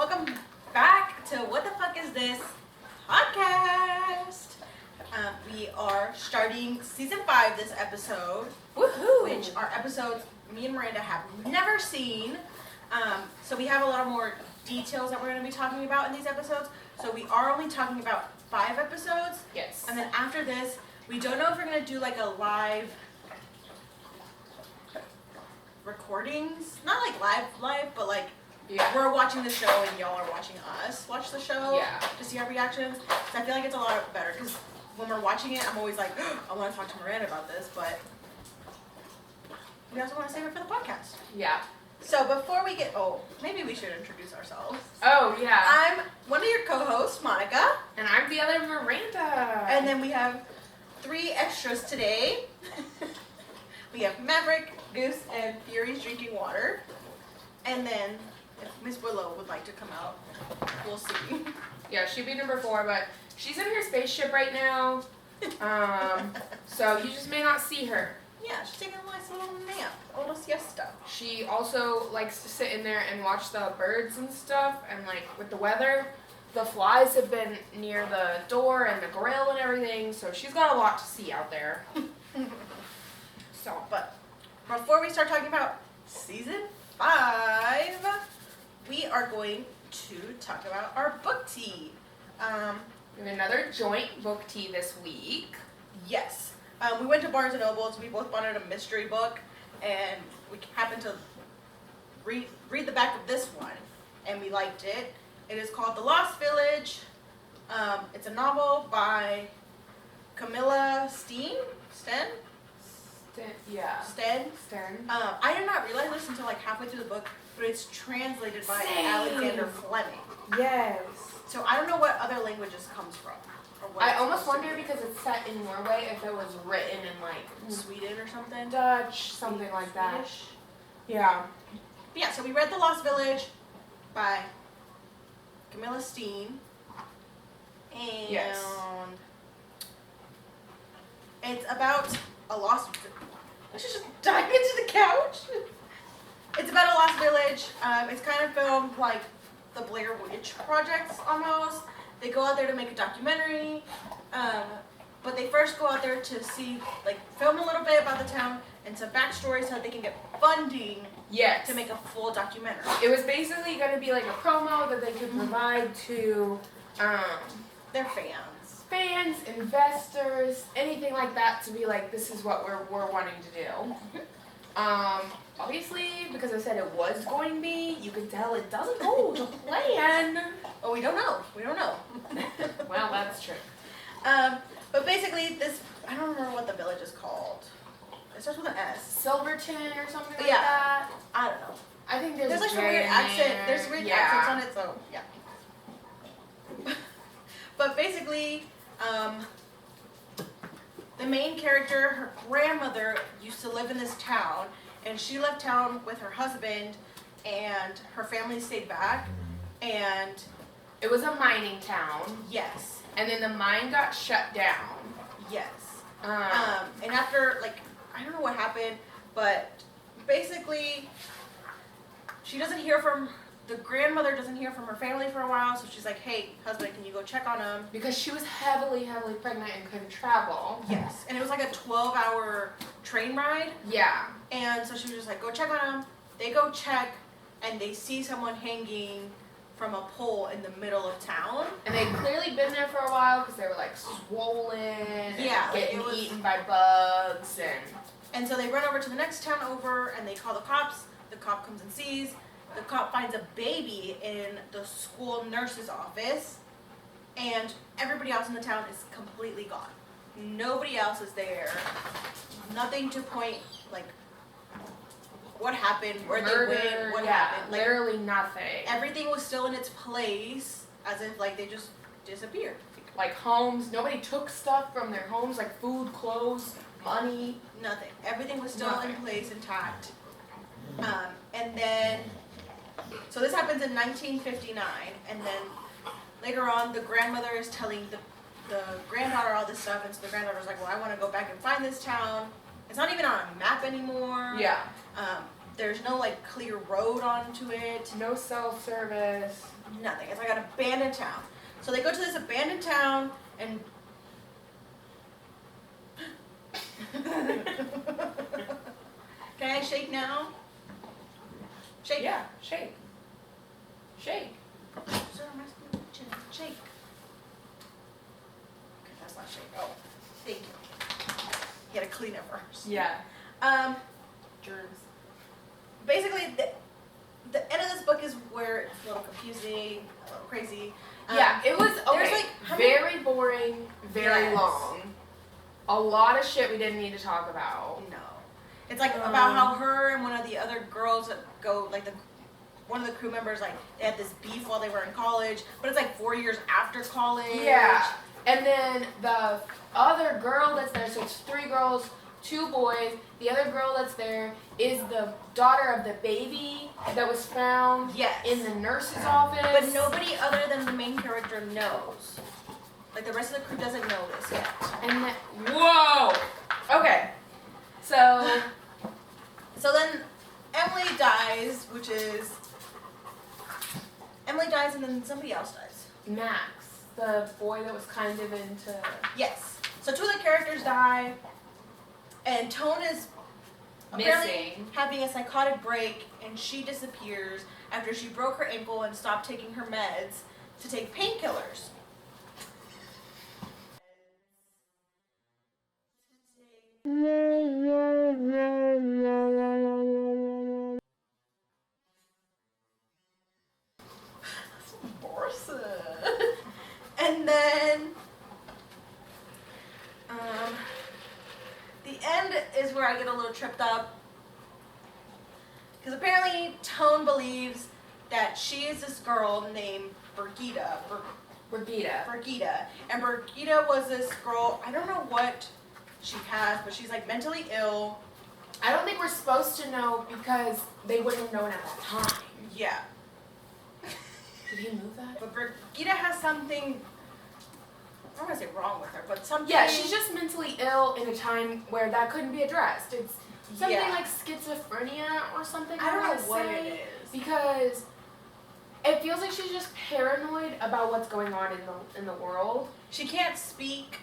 welcome back to What the Fuck Is This podcast. We are starting season 5 this episode. Woohoo! Which are episodes me and Miranda have never seen. So we have a lot more details that we're going to be talking about in these episodes. So we are only talking about 5 episodes. Yes. And then after this, we don't know if we're going to do like a live recordings. Not like live, but like we're watching the show and y'all are watching us watch the show to see our reactions. So I feel like it's a lot better because when we're watching it, I'm always like, I want to talk to Miranda about this, but we also want to save it for the podcast. Yeah. So before we get, maybe we should introduce ourselves. Oh, yeah. I'm one of your co-hosts, Monica. And I'm the other Miranda. And then we have 3 extras today. We have Maverick, Goose, and Fury's drinking water. And then if Miss Willow would like to come out, we'll see. Yeah, she'd be number 4, but she's in her spaceship right now. So you just may not see her. Yeah, she's taking a nice little nap, a little siesta. She also likes to sit in there and watch the birds and stuff. And like with the weather, the flies have been near the door and the grill and everything. So she's got a lot to see out there. But before we start talking about season 5, we are going to talk about our book tea. We have another joint book tea this week. Yes. We went to Barnes & Noble, so we both wanted a mystery book, and we happened to read the back of this one, and we liked it. It is called The Lost Village. It's a novel by Camilla Sten. I did not realize this until like halfway through the book, but it's translated by Alexander Fleming. Yes. So I don't know what other languages comes from. I almost wonder because it's set in Norway if it was written in like Sweden or something. Dutch, something like that. Swedish. Yeah. But yeah, so we read The Lost Village by Camilla Sten. And it's about a lost... Let's just dive into the couch. It's about a lost village. It's kind of filmed like the Blair Witch Projects almost. They go out there to make a documentary, but they first go out there to see, like, film a little bit about the town and some backstory so that they can get funding to make a full documentary. It was basically going to be like a promo that they could provide to their fans. Fans, investors, anything like that to be like, this is what we're wanting to do. Obviously, because I said it was going to be, you can tell it doesn't go to plan. Oh, we don't know. Well, that's true. But basically, I don't remember what the village is called. It starts with an S. Silverton or something like that. I don't know. I think there's like some weird accent. There's weird accents on it, so yeah. But basically, the main character, her grandmother used to live in this town, and she left town with her husband, and her family stayed back, and... It was a mining town. Yes. And then the mine got shut down. Yes. And after, like, I don't know what happened, but basically, the grandmother doesn't hear from her family for a while, so she's like, hey, husband, can you go check on them? Because she was heavily pregnant and couldn't travel. Yes. And it was like a 12-hour train ride. Yeah. And so she was just like, go check on them. They go check, and they see someone hanging from a pole in the middle of town. And they'd clearly been there for a while because they were like swollen and getting eaten by bugs. And so they run over to the next town over, and they call the cops. The cop comes and sees. The cop finds a baby in the school nurse's office, and everybody else in the town is completely gone. Nobody else is there. Nothing to point, like, what happened, where they went, what happened. Like, literally nothing. Everything was still in its place, as if, like, they just disappeared. Like homes, nobody took stuff from their homes, like food, clothes, money. Nothing. Everything was still in place, intact. And then, so this happens in 1959, and then later on, the grandmother is telling the granddaughter all this stuff, and so the granddaughter's like, well, I want to go back and find this town. It's not even on a map anymore. Yeah. There's no like clear road onto it. No self-service. Nothing. It's like an abandoned town. So they go to this abandoned town and can I shake now? Shake. Yeah, shake. Shake. Sir, am I supposed to shake? Okay, that's not shake. Oh, thank you. You gotta clean it first. Yeah. Germs. Basically, the end of this book is where it's a little confusing, a little crazy. Yeah, it was there's like very boring, very Yes. long. A lot of shit we didn't need to talk about. No, it's like about how her and one of the other girls that go like one of the crew members like they had this beef while they were in college, but it's like 4 years after college. Yeah, and then the other girl that's there, so it's 3 girls, 2 boys. The other girl that's there is the daughter of the baby that was found Yes. in the nurse's office. But nobody other than the main character knows. Like the rest of the crew doesn't know this yet. And then, whoa! Okay, so then Emily dies, Emily dies and then somebody else dies. Max, the boy that was kind of into... Yes. So 2 of the characters die, and Tone is apparently Missing. having a psychotic break, and she disappears after she broke her ankle and stopped taking her meds to take painkillers. And then the end is where I get a little tripped up, because apparently Tone believes that she is this girl named Birgitta. Birgitta. And Birgitta was this girl, I don't know what she has, but she's like mentally ill. I don't think we're supposed to know because they wouldn't have known at that time. Yeah. Did he move that? But Birgitta has something, I don't want to say wrong with her, but something. Yeah, she's just mentally ill in a time where that couldn't be addressed. It's something like schizophrenia or something. I don't know wanna what say, it is. because it feels like she's just paranoid about what's going on in the world. She can't speak.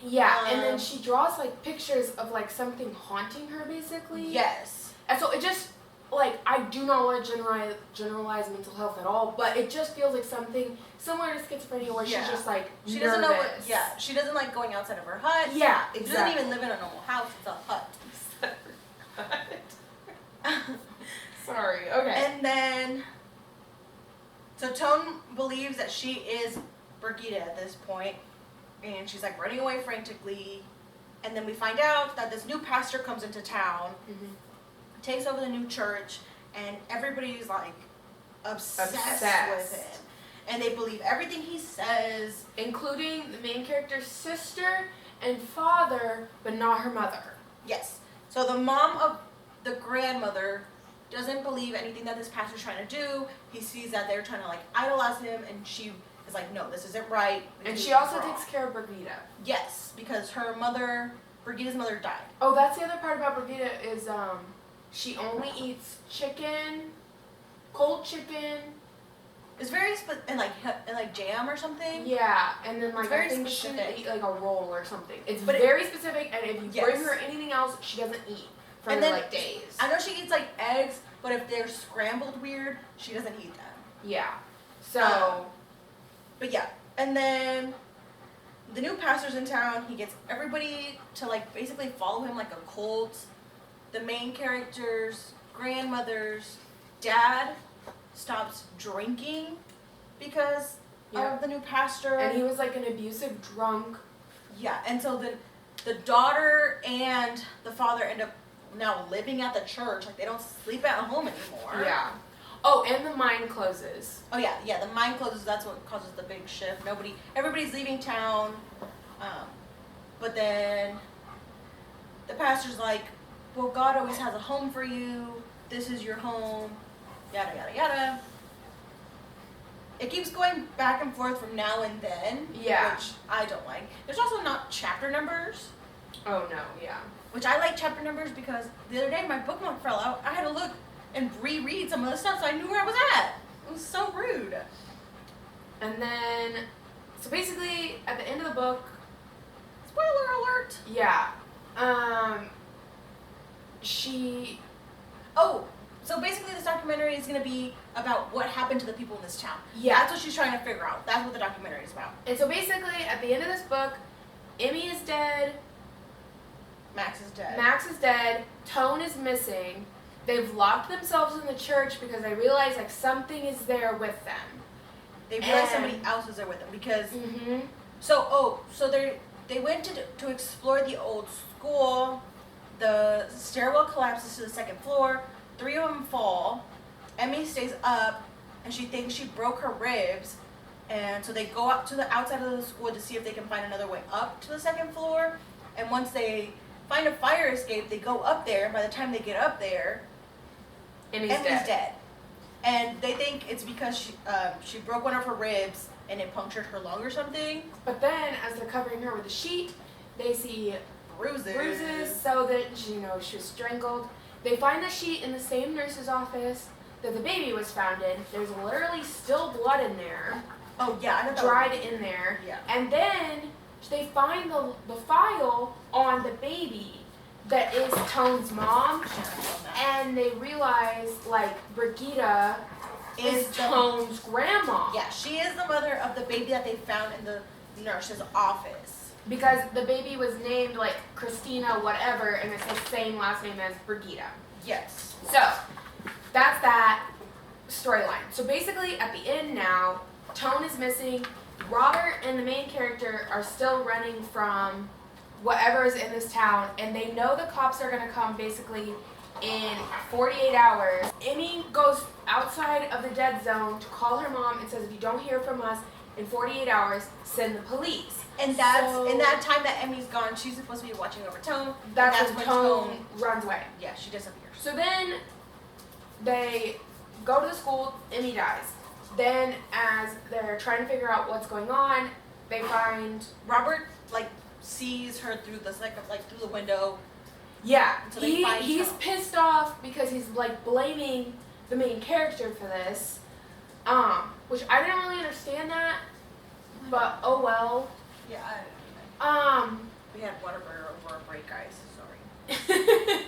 Yeah, and then she draws like pictures of like something haunting her, basically. Yes. And so it just like, I do not want to generalize mental health at all, but it just feels like something similar to schizophrenia where she's just like she nervous. doesn't know what. Yeah, she doesn't like going outside of her hut. Yeah, She exactly. doesn't even live in a normal house. It's a hut. Sorry. Okay. And then, so Tone believes that she is Birgitta at this point, and she's like running away frantically. And then we find out that this new pastor comes into town, takes over the new church, and everybody's like obsessed with him. And they believe everything he says. Including the main character's sister and father, but not her mother. Yes. So the mom of the grandmother doesn't believe anything that this pastor's trying to do. He sees that they're trying to like idolize him, and she is like, no, this isn't right. And she also takes care of Birgitta. Yes, because her mother, Brigitta's mother, died. Oh, that's the other part about Birgitta is she only eats chicken, cold chicken. It's very and like jam or something. Yeah, and then like very I think she would specific. eat like a roll or something. It's But very specific, and if you Yes. bring her anything else, she doesn't eat for And then- like days. I know she eats like eggs, but if they're scrambled weird, she doesn't eat them. Yeah. So. But yeah, and then the new pastor's in town. He gets everybody to like basically follow him like a cult. The main character's grandmother's dad stops drinking because of the new pastor. And he was like an abusive drunk. Yeah, and so the daughter and the father end up now living at the church. Like they don't sleep at home anymore. Yeah. Oh, and the mine closes. Oh yeah, the mine closes. That's what causes the big shift. Everybody's leaving town, but then the pastor's like, "Well, God always has a home for you. This is your home." Yada yada yada. It keeps going back and forth from now and then, Yeah. which I don't like. There's also not chapter numbers, Oh no, yeah. which I like chapter numbers because the other day my bookmark fell out. I had to look and reread some of the stuff so I knew where I was at. It was so rude. And then, so basically, at the end of the book, Spoiler alert. yeah, she, Oh, so basically this documentary is going to be about what happened to the people in this town. yeah. That's what she's trying to figure out. That's what the documentary is about. And so basically, at the end of this book, Emmy is dead, Max is dead. Max is dead, Tone is missing. They've locked themselves in the church because they realize like something is there with them. They realize And- somebody else is there with them because Mm-hmm. so they went to explore the old school. The stairwell collapses to the second floor. 3 of them fall. Emmy stays up, and she thinks she broke her ribs. And so they go up to the outside of the school to see if they can find another way up to the second floor. And once they find a fire escape, they go up there. And by the time they get up there, Emmy's Emmy's dead. dead. And they think it's because she broke one of her ribs and it punctured her lung or something. But then, as they're covering her with a sheet, they see bruises so that she was strangled. They find the sheet in the same nurse's office that the baby was found in. There's literally still blood in there, Oh yeah, I know that. dried in there. Yeah. And then they find the file on the baby that is Tone's mom, and they realize like Brigitte is Tone's grandma. Yeah, she is the mother of the baby that they found in the nurse's office. Because the baby was named like Christina whatever, and it's the same last name as Brigitte. Yes. So, that's that storyline. So basically, at the end now, Tone is missing. Robert and the main character are still running from whatever is in this town, and they know the cops are going to come basically in 48 hours. Emmy goes outside of the dead zone to call her mom and says, if you don't hear from us in 48 hours, send the police. And that's So- in that time that Emmy's gone, she's supposed to be watching over Tone. That's and when Tone runs away. Yeah, she disappears. So then they go to the school, Emmy dies. Then as they're trying to figure out what's going on, they find Robert sees her through the through the window. So they find he's Tone. pissed off because he's blaming the main character for this. Which I didn't really understand that, but oh well. Yeah. We had Whataburger over a break, guys. Sorry.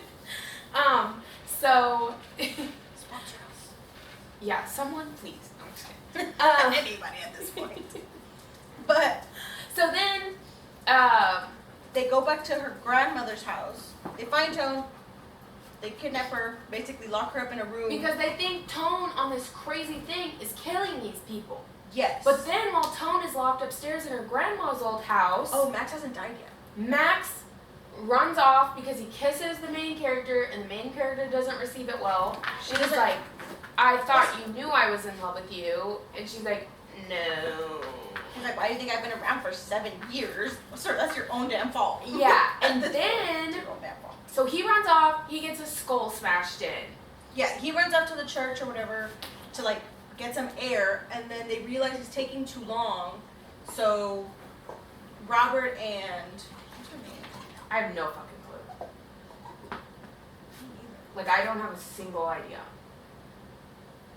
So Sponsor us. yeah, someone please. No, I'm just kidding. Anybody at this point. But So then, they go back to her grandmother's house. They find Tone. They kidnap her, basically lock her up in a room. because they think Tone on this crazy thing is killing these people. Yes. But then while Tone is locked upstairs in her grandma's old house, oh, Max hasn't died yet. Max runs off because he kisses the main character and the main character doesn't receive it well. She She's doesn't- like, I thought you knew I was in love with you. And she's like, no. He's like, why do you think I've been around for 7 years? Sir, that's your own damn fault. Yeah, and It's then, your own damn fault. so he runs off, he gets his skull smashed in. Yeah, he runs up to the church or whatever to get some air, and then they realize he's taking too long. So Robert and what's her name? I have no fucking clue. Like, I don't have a single idea.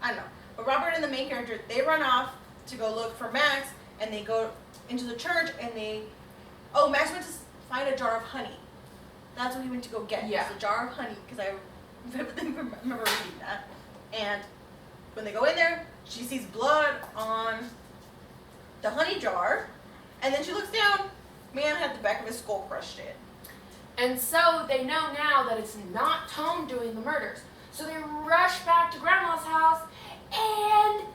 I don't know. But Robert and the main character, they run off to go look for Max, and they go into the church, and Max went to find a jar of honey. That's what he went to go get. Yeah. It's a jar of honey, because I vividly remember reading that. And when they go in there, she sees blood on the honey jar, and then she looks down, man had the back of his skull crushed in. And so they know now that it's not Tone doing the murders. So they rush back to Grandma's house, and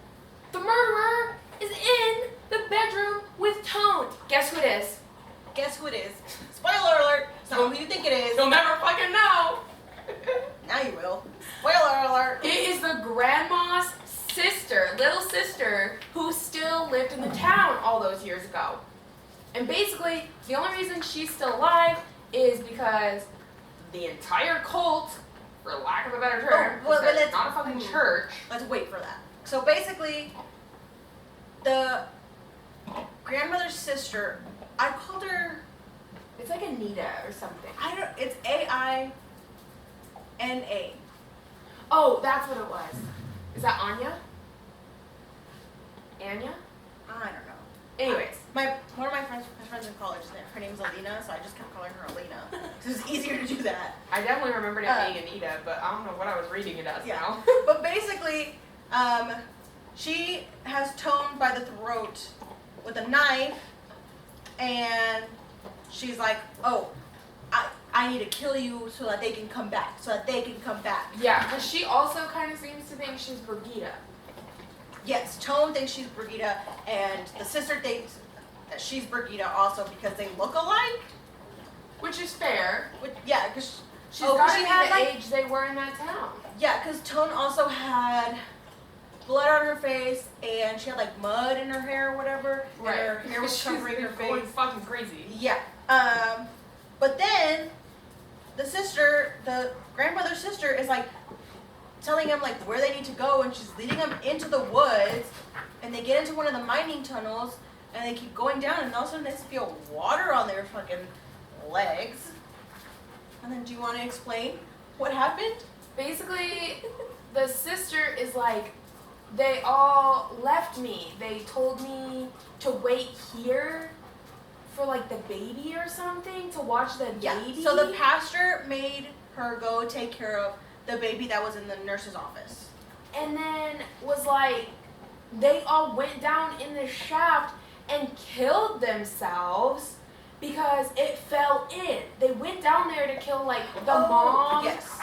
the murderer is in the bedroom with Tone. Guess who it is? Guess who it is? Spoiler alert! It's not who you think it is. You'll never fucking know. Now you will. Spoiler alert! It is the grandma's sister, little sister, who still lived in the town all those years ago. And basically, the only reason she's still alive is because the entire cult, for lack of a better term, Oh, well, because let's- it's not a fucking church. Let's wait for that. So basically, the grandmother's sister, I called her, It's like Anita or something. it's A-I-N-A. Oh, that's what it was. Is that Anya? Anya? I don't know. Anyways. One of my friends in college, her name's Alina, so I just kept calling her Alina. Because it's easier to do that. I definitely remembered it being Anita, but I don't know what I was reading it as now. But basically, she has Tone by the throat with a knife, and she's like, oh, I need to kill you so that they can come back, Yeah, because she also kind of seems to think she's Brigida. Yes, Tone thinks she's Brigida, and the sister thinks that she's Brigida also because they look alike. Which is fair. Yeah, because She's got to be the age they were in that town. Yeah, because Tone also had blood on her face, and she had like mud in her hair or whatever. Right. And her hair was covering her face. Going fucking crazy. Yeah. But then the grandmother's sister is like telling them like where they need to go, and she's leading them into the woods, and they get into one of the mining tunnels, and they keep going down, and all of a sudden they feel water on their fucking legs. And then do you want to explain what happened? Basically, the sister is like, they all left me. They told me to wait here for like the baby or something, to watch the baby. So the pastor made her go take care of the baby that was in the nurse's office. And then was like, they all went down in the shaft and killed themselves because it fell in. They went down there to kill like the mom. Yes.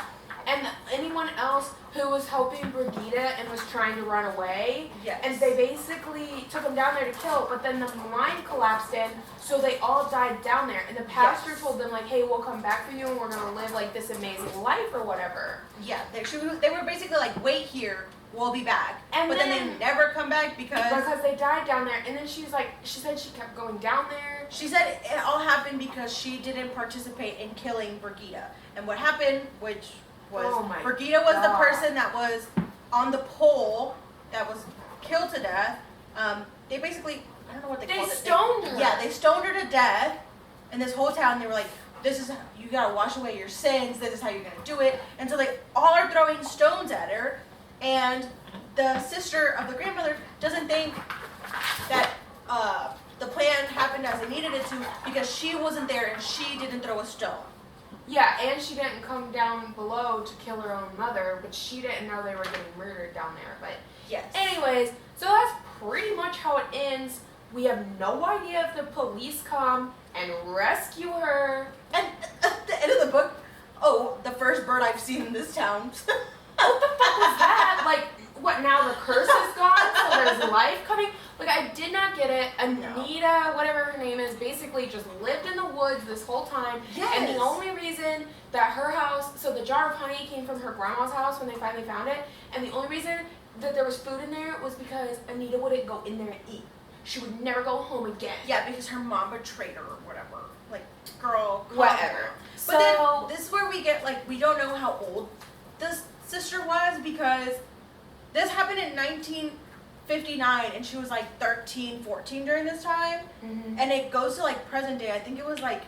And anyone else who was helping Brigida and was trying to run away. Yes. And they basically took them down there to kill, but then the mine collapsed in, so they all died down there. And the pastor told them like, hey, we'll come back for you and we're gonna live like this amazing life or whatever. Yeah, they were basically like, wait here, we'll be back. And but then they never come back because they died down there. And then she said she kept going down there. She said it all happened because she didn't participate in killing Brigida. And what happened, which was Brigida was the person that was on the pole that was killed to death. They basically, I don't know what they called it. They stoned her. Yeah, they stoned her to death. In this whole town, they were like, this is, you gotta wash away your sins, this is how you're gonna do it. And so they all are throwing stones at her. And the sister of the grandmother doesn't think that the plan happened as it needed it to because she wasn't there and she didn't throw a stone. Yeah, and she didn't come down below to kill her own mother, but she didn't know they were getting murdered down there. But yes. Anyways, so that's pretty much how it ends. We have no idea if the police come and rescue her. And at the end of the book, oh, the first bird I've seen in this town. What the fuck was that? Like, what, now the curse is gone, so there's life coming? Like, I did not get it. Anita, whatever her name is, basically just lived in the woods this whole time. Yes. And the only reason that her house, so the jar of honey came from her grandma's house when they finally found it, and the only reason that there was food in there was because Anita wouldn't go in there and eat. She would never go home again. Yeah, because her mom betrayed her or whatever. Like, girl, whatever. But then, this is where we get, like, we don't know how old this sister was because this happened in 1959 and she was like 13, 14 during this time. Mm-hmm. And it goes to like present day. I think it was like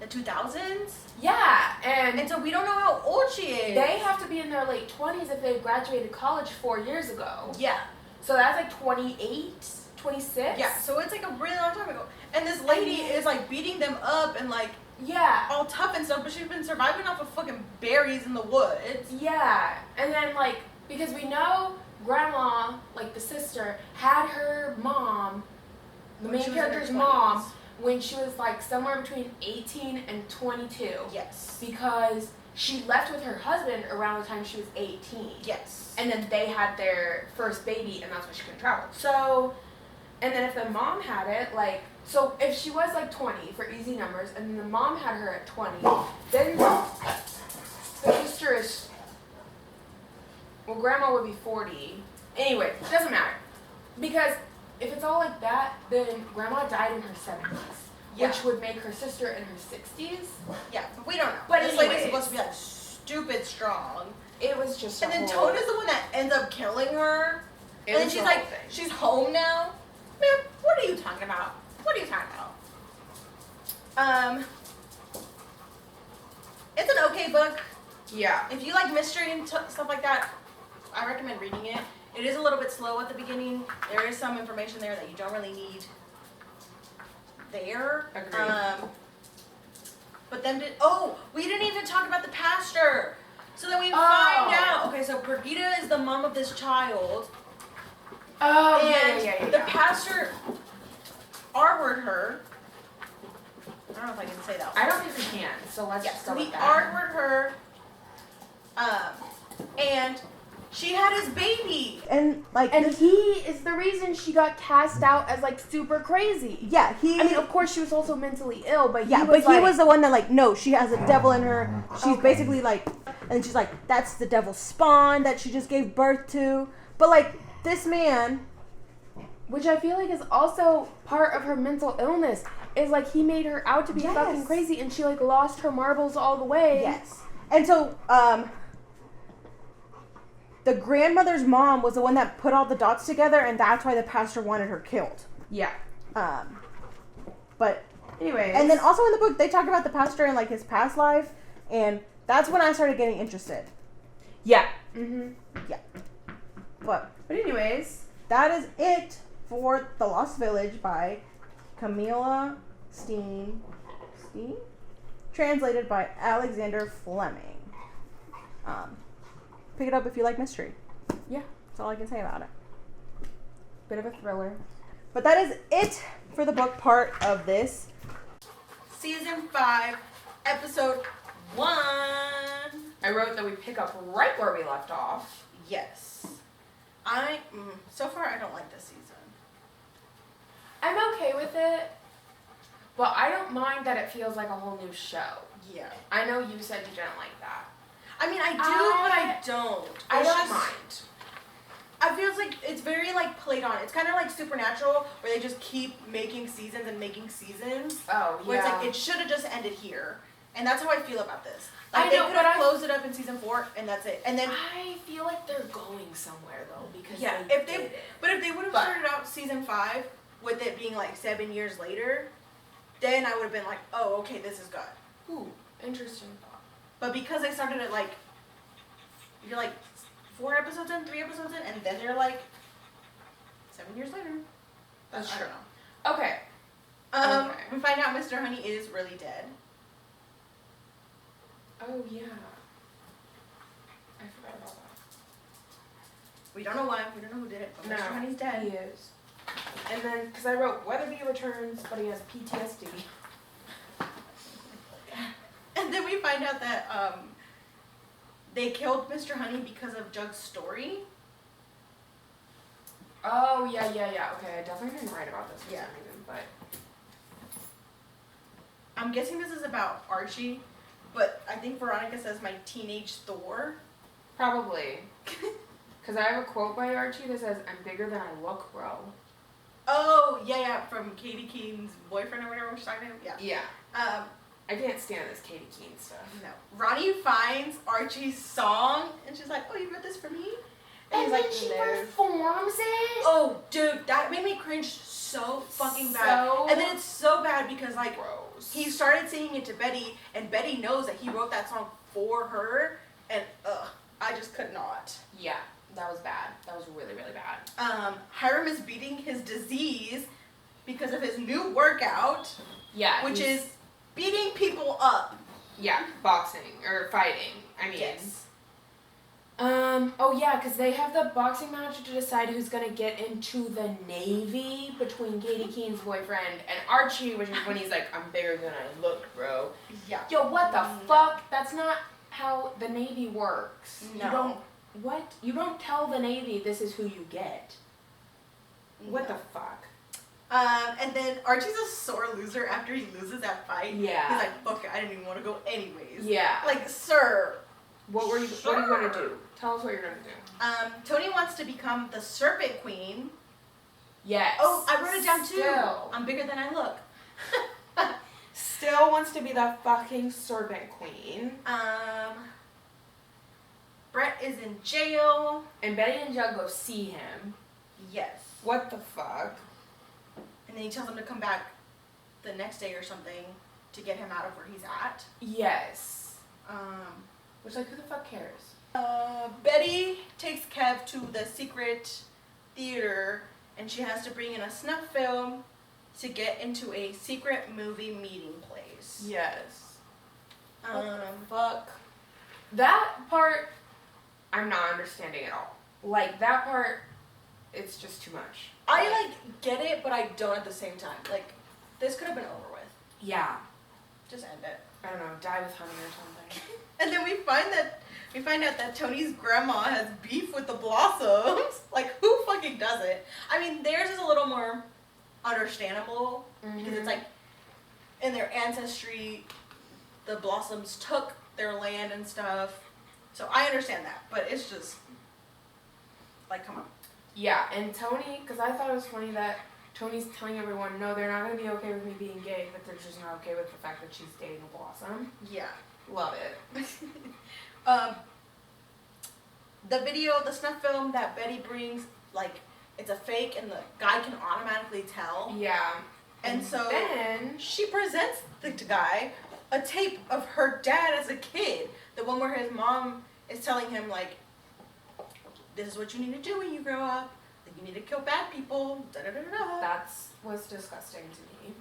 the 2000s. Yeah, and so we don't know how old she is. They have to be in their late 20s if they graduated college 4 years ago. Yeah. So that's like 28, 26? Yeah, so it's like a really long time ago. And this lady is like beating them up and like all tough and stuff, but she's been surviving off of fucking berries in the woods. Yeah, and then like, because we know grandma, like the sister, had her mom, the main character's mom, when she was like somewhere between 18 and 22. Yes. Because she left with her husband around the time she was 18. Yes. And then they had their first baby, and that's when she couldn't travel. So, and then if the mom had it, like, so if she was like 20 for easy numbers, and then the mom had her at 20, then the sister is, well, grandma would be 40. Anyway, doesn't matter. Because if it's all like that, then grandma died in her 70s, which would make her sister in her 60s. Yeah, but we don't know. But this lady's supposed to be like stupid strong. It was just and then Toad is the one that ends up killing her. And then she's like, she's home now. Man, what are you talking about? What are you talking about? It's an okay book. Yeah. If you like mystery and stuff like that, I recommend reading it. It is a little bit slow at the beginning. There is some information there that you don't really need there. Agreed. But then we didn't even talk about the pastor. So then we find out. Okay, so Brigitte is the mom of this child. Oh, And yeah. the pastor R-word her. I don't know if I can say that. I don't think we can, so let's just go with He that. R-word her. And she had his baby. And like, And he is the reason she got cast out as like super crazy. yeah, I mean, of course, she was also mentally ill, but yeah, he but was he like, was the one that like, no, she has a devil in her. She's Okay. basically like, and she's like, that's the devil's spawn that she just gave birth to. But like, this man, which I feel like is also part of her mental illness. Is like he made her out to be Yes. fucking crazy, and she like lost her marbles all the way. yes, and so the grandmother's mom was the one that put all the dots together, and that's why the pastor wanted her killed. Yeah. But Anyways. and then also in the book they talk about the pastor and like his past life, and that's when I started getting interested. Yeah. Mm-hmm. But But anyways. that is it for The Lost Village by Camilla Steen, translated by Alexander Fleming. Pick it up if you like mystery. Yeah. That's all I can say about it. Bit of a thriller. But that is it for the book part of this. Season 5, episode 1. I wrote that we pick up right where we left off. Yes. So far I don't like this season. I'm okay with it, but I don't mind that it feels like a whole new show. Yeah. I know you said you didn't like that. I mean, I do, but I don't. I It's don't just- mind. I feels like it's very like played on. It's kind of like Supernatural, where they just keep making seasons and making seasons. Oh, Where it's yeah. like it should have just ended here, and that's how I feel about this. Like I they know, could but have I- closed it up in season 4, and that's it. And then I feel like they're going somewhere though because yeah, they if they, did it. but if they would have But- started out season 5 with it being like 7 years later, then I would have been like, oh, okay, this is good. Ooh, interesting thought. But because they started it like, you're like 4 episodes in, 3 episodes in, and then you're like 7 years later. That's I true. don't know. Okay. Okay. We find out Mr. Honey is really dead. Oh yeah. I forgot about that. We don't know why. We don't know who did it, but No, Mr. Honey's dead. He is. And then, because I wrote Weatherby returns, but he has PTSD. And then we find out that they killed Mr. Honey because of Jug's story. Oh yeah. Okay, I definitely didn't write about this for Yeah. some reason, but I'm guessing this is about Archie, but I think Veronica says my teenage Thor. probably. Because I have a quote by Archie that says, "I'm bigger than I look, bro." Oh, yeah, from Katie Keene's boyfriend or whatever she's talking about. Yeah. Yeah. I can't stand this Katie Keene stuff. No. Ronnie finds Archie's song, and she's like, oh, you wrote this for me? And he's then like, she no. performs it. Oh, dude, that made me cringe so fucking bad. So And then it's so bad because, like, gross. he started singing it to Betty, and Betty knows that he wrote that song for her, and I just could not. Yeah, that was bad. That was really, really bad. Hiram is beating his disease because of his new workout, Yeah. which he's- is beating people up. Yeah, boxing or fighting. I mean. Yes. Oh yeah, because they have the boxing match to decide who's gonna get into the Navy between Katie Keene's boyfriend and Archie, which is when he's like, "I'm bigger than I look, bro." Yeah. Yo, what the No. fuck? That's not how the Navy works. No. You don't. What? You don't tell the Navy this is who you get. What No. the fuck? And then Archie's a sore loser after he loses that fight. Yeah. He's like, fuck it, I didn't even want to go anyways. Yeah. Like, sir. What are you gonna do? Tell us what you're gonna do. Tony wants to become the Serpent Queen. Yes. Oh, I wrote it down too. Still. I'm bigger than I look. Still wants to be the fucking Serpent Queen. Brett is in jail. And Betty and Jug go see him. Yes. What the fuck? And then he tells him to come back the next day or something to get him out of where he's at. Yes. Which, like, who the fuck cares? Betty takes Kev to the secret theater, and she has to bring in a snuff film to get into a secret movie meeting place. Yes. Fuck. That part, I'm not understanding at all. Like, that part, it's just too much. I, like, get it, but I don't at the same time. Like, this could have been over with. Yeah. Just end it. I don't know, die with honey or something. And then we find out that Tony's grandma has beef with the Blossoms. Like, who fucking does it? I mean, theirs is a little more understandable because it's like in their ancestry, the Blossoms took their land and stuff. So I understand that, but it's just like, come on. Yeah, and Tony, because I thought it was funny that Tony's telling everyone, no, they're not going to be okay with me being gay, but they're just not okay with the fact that she's dating a Blossom. Yeah. Love it. The video, the snuff film that Betty brings, like, it's a fake and the guy can automatically tell. Yeah. And so then she presents the guy a tape of her dad as a kid. The one where his mom is telling him, like, this is what you need to do when you grow up. Like, you need to kill bad people. Da-da-da-da-da. that was disgusting to me.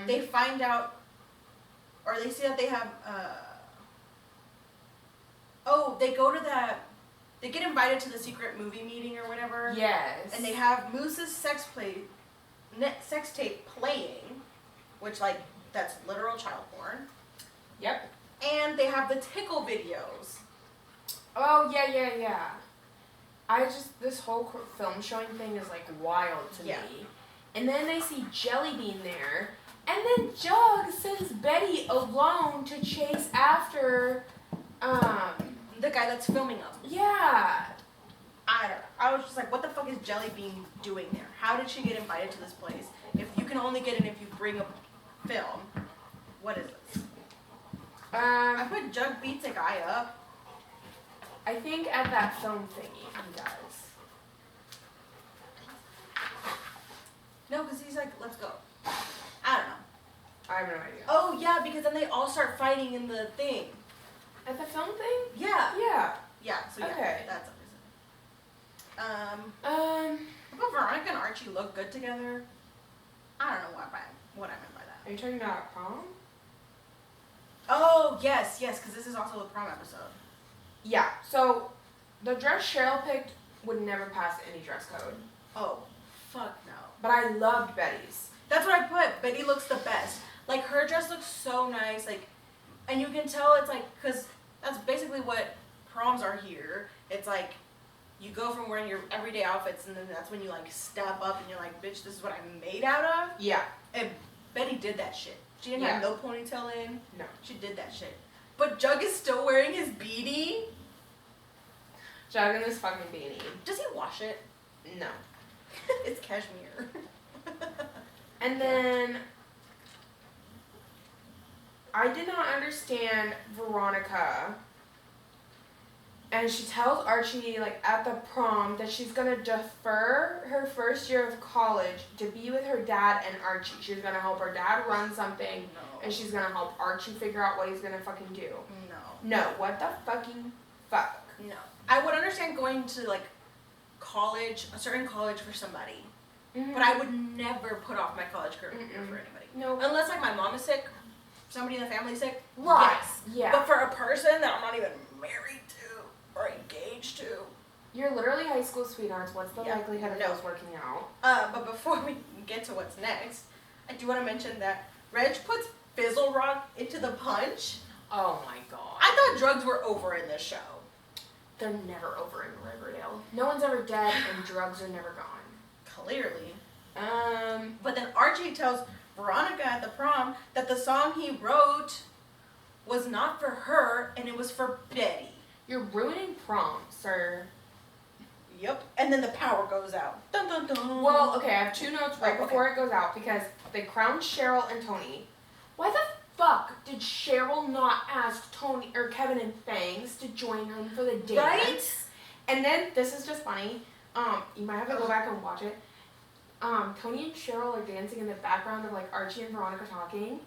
They find out, or they see that they have, they go to they get invited to the secret movie meeting or whatever. Yes. And they have Moose's sex tape playing, which, like, that's literal child porn. Yep. And they have the tickle videos. Oh, yeah. This whole film showing thing is, like, wild to me. And then they see Jellybean there, and then Jug sends Betty alone to chase after, The guy that's filming them. yeah. I don't know. I was just like, what the fuck is Jellybean doing there? How did she get invited to this place? If you can only get in if you bring a film, what is this? I put Jug beats a guy up. I think at that film thingy, he does. No, because he's like, let's go. I don't know. I have no idea. Oh, yeah, because then they all start fighting in the thing. At the film thing? Yeah. Yeah. Yeah, so yeah, Okay. that's amazing. But Veronica and Archie look good together. I don't know what I meant by that. Are you talking about prom? Oh, yes, because this is also the prom episode. Yeah, so the dress Cheryl picked would never pass any dress code. Oh, fuck no. But I loved Betty's. That's what I put. Betty looks the best. Like, her dress looks so nice. Like, and you can tell it's like, because that's basically what proms are here. It's like, you go from wearing your everyday outfits, and then that's when you, like, step up and you're like, bitch, this is what I'm made out of. Yeah. And Betty did that shit. She didn't have no ponytail in. No. She did that shit. But Jug is still wearing his beanie. Jug in this fucking beanie. Does he wash it? No. It's cashmere. And then I did not understand Veronica. And she tells Archie, like, at the prom that she's going to defer her first year of college to be with her dad and Archie. She's going to help her dad run something, and she's going to help Archie figure out what he's going to fucking do. No, what the fucking fuck? No. I would understand going to, like, college, a certain college for somebody. Mm-hmm. But I would never put off my college career for anybody. No. Unless, like, my mom is sick, somebody in the family is sick. Right. Yes. Yeah. But for a person that I'm not even married to or engaged to. You're literally high school sweethearts. What's the Yeah. likelihood of No. those working out? But before we get to what's next, I do want to mention that Reg puts Fizzle Rock into the punch. Oh my god. I thought drugs were over in this show. They're never over in Riverdale. No one's ever dead and drugs are never gone. Clearly. But then Archie tells Veronica at the prom that the song he wrote was not for her and it was for Betty. You're ruining prom, sir. Yep. And then the power goes out. Dun dun dun. Well, okay, I have two notes right Oh, okay. before it goes out because they crowned Cheryl and Tony. Why the fuck did Cheryl not ask Tony or Kevin and Fangs to join them for the dance? Right? And then this is just funny. You might have to go back and watch it. Tony and Cheryl are dancing in the background of like Archie and Veronica talking,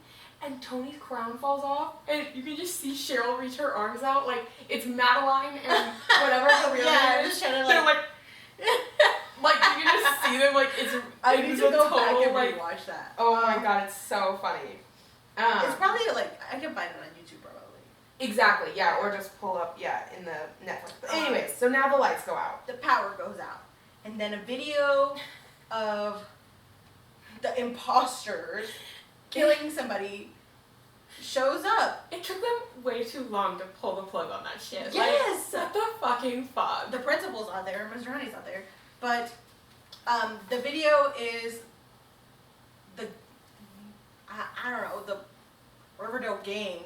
and Tony's crown falls off, and you can just see Cheryl reach her arms out like it's Madeline and whatever the real Yeah, name I'm is. just trying to They're like you can just see them like it's. I it need is to a go total, back and like, rewatch that. oh my god, it's so funny. It's probably like I can find it on YouTube probably. Exactly, yeah, or just pull up, in the Netflix. But anyways, so now the lights go out. The power goes out, and then a video of the imposters killing somebody shows up. It took them way too long to pull the plug on that shit. Yes! Like, what the fucking fuck? The principal's out there, Mr. Honey's out there, but the video is the I don't know, the Riverdale gang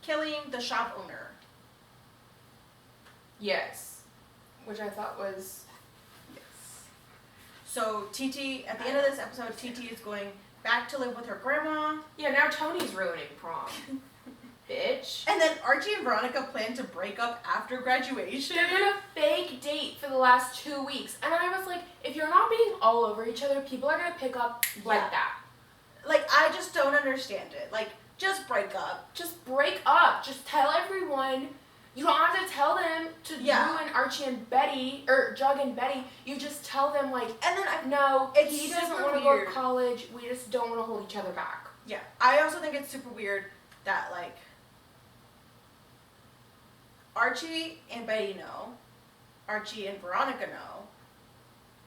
killing the shop owner. Yes. Which I thought was... Yes. So TT, at the end of this episode, TT is going back to live with her grandma. Yeah, now Tony's ruining prom. Bitch. And then Archie and Veronica plan to break up after graduation. They're gonna fake date for the last 2 weeks. And I was like, if you're not being all over each other, people are gonna pick up like Yeah. that. Like, I just don't understand it. Like, just break up. Just break up. Just tell everyone. You don't have to tell them to Yeah. ruin Archie and Betty, or Jug and Betty. You just tell them, like, And then no, It's he doesn't super want to go weird. to college. We just don't want to hold each other back. Yeah. I also think it's super weird that, like, Archie and Betty know. Archie and Veronica know.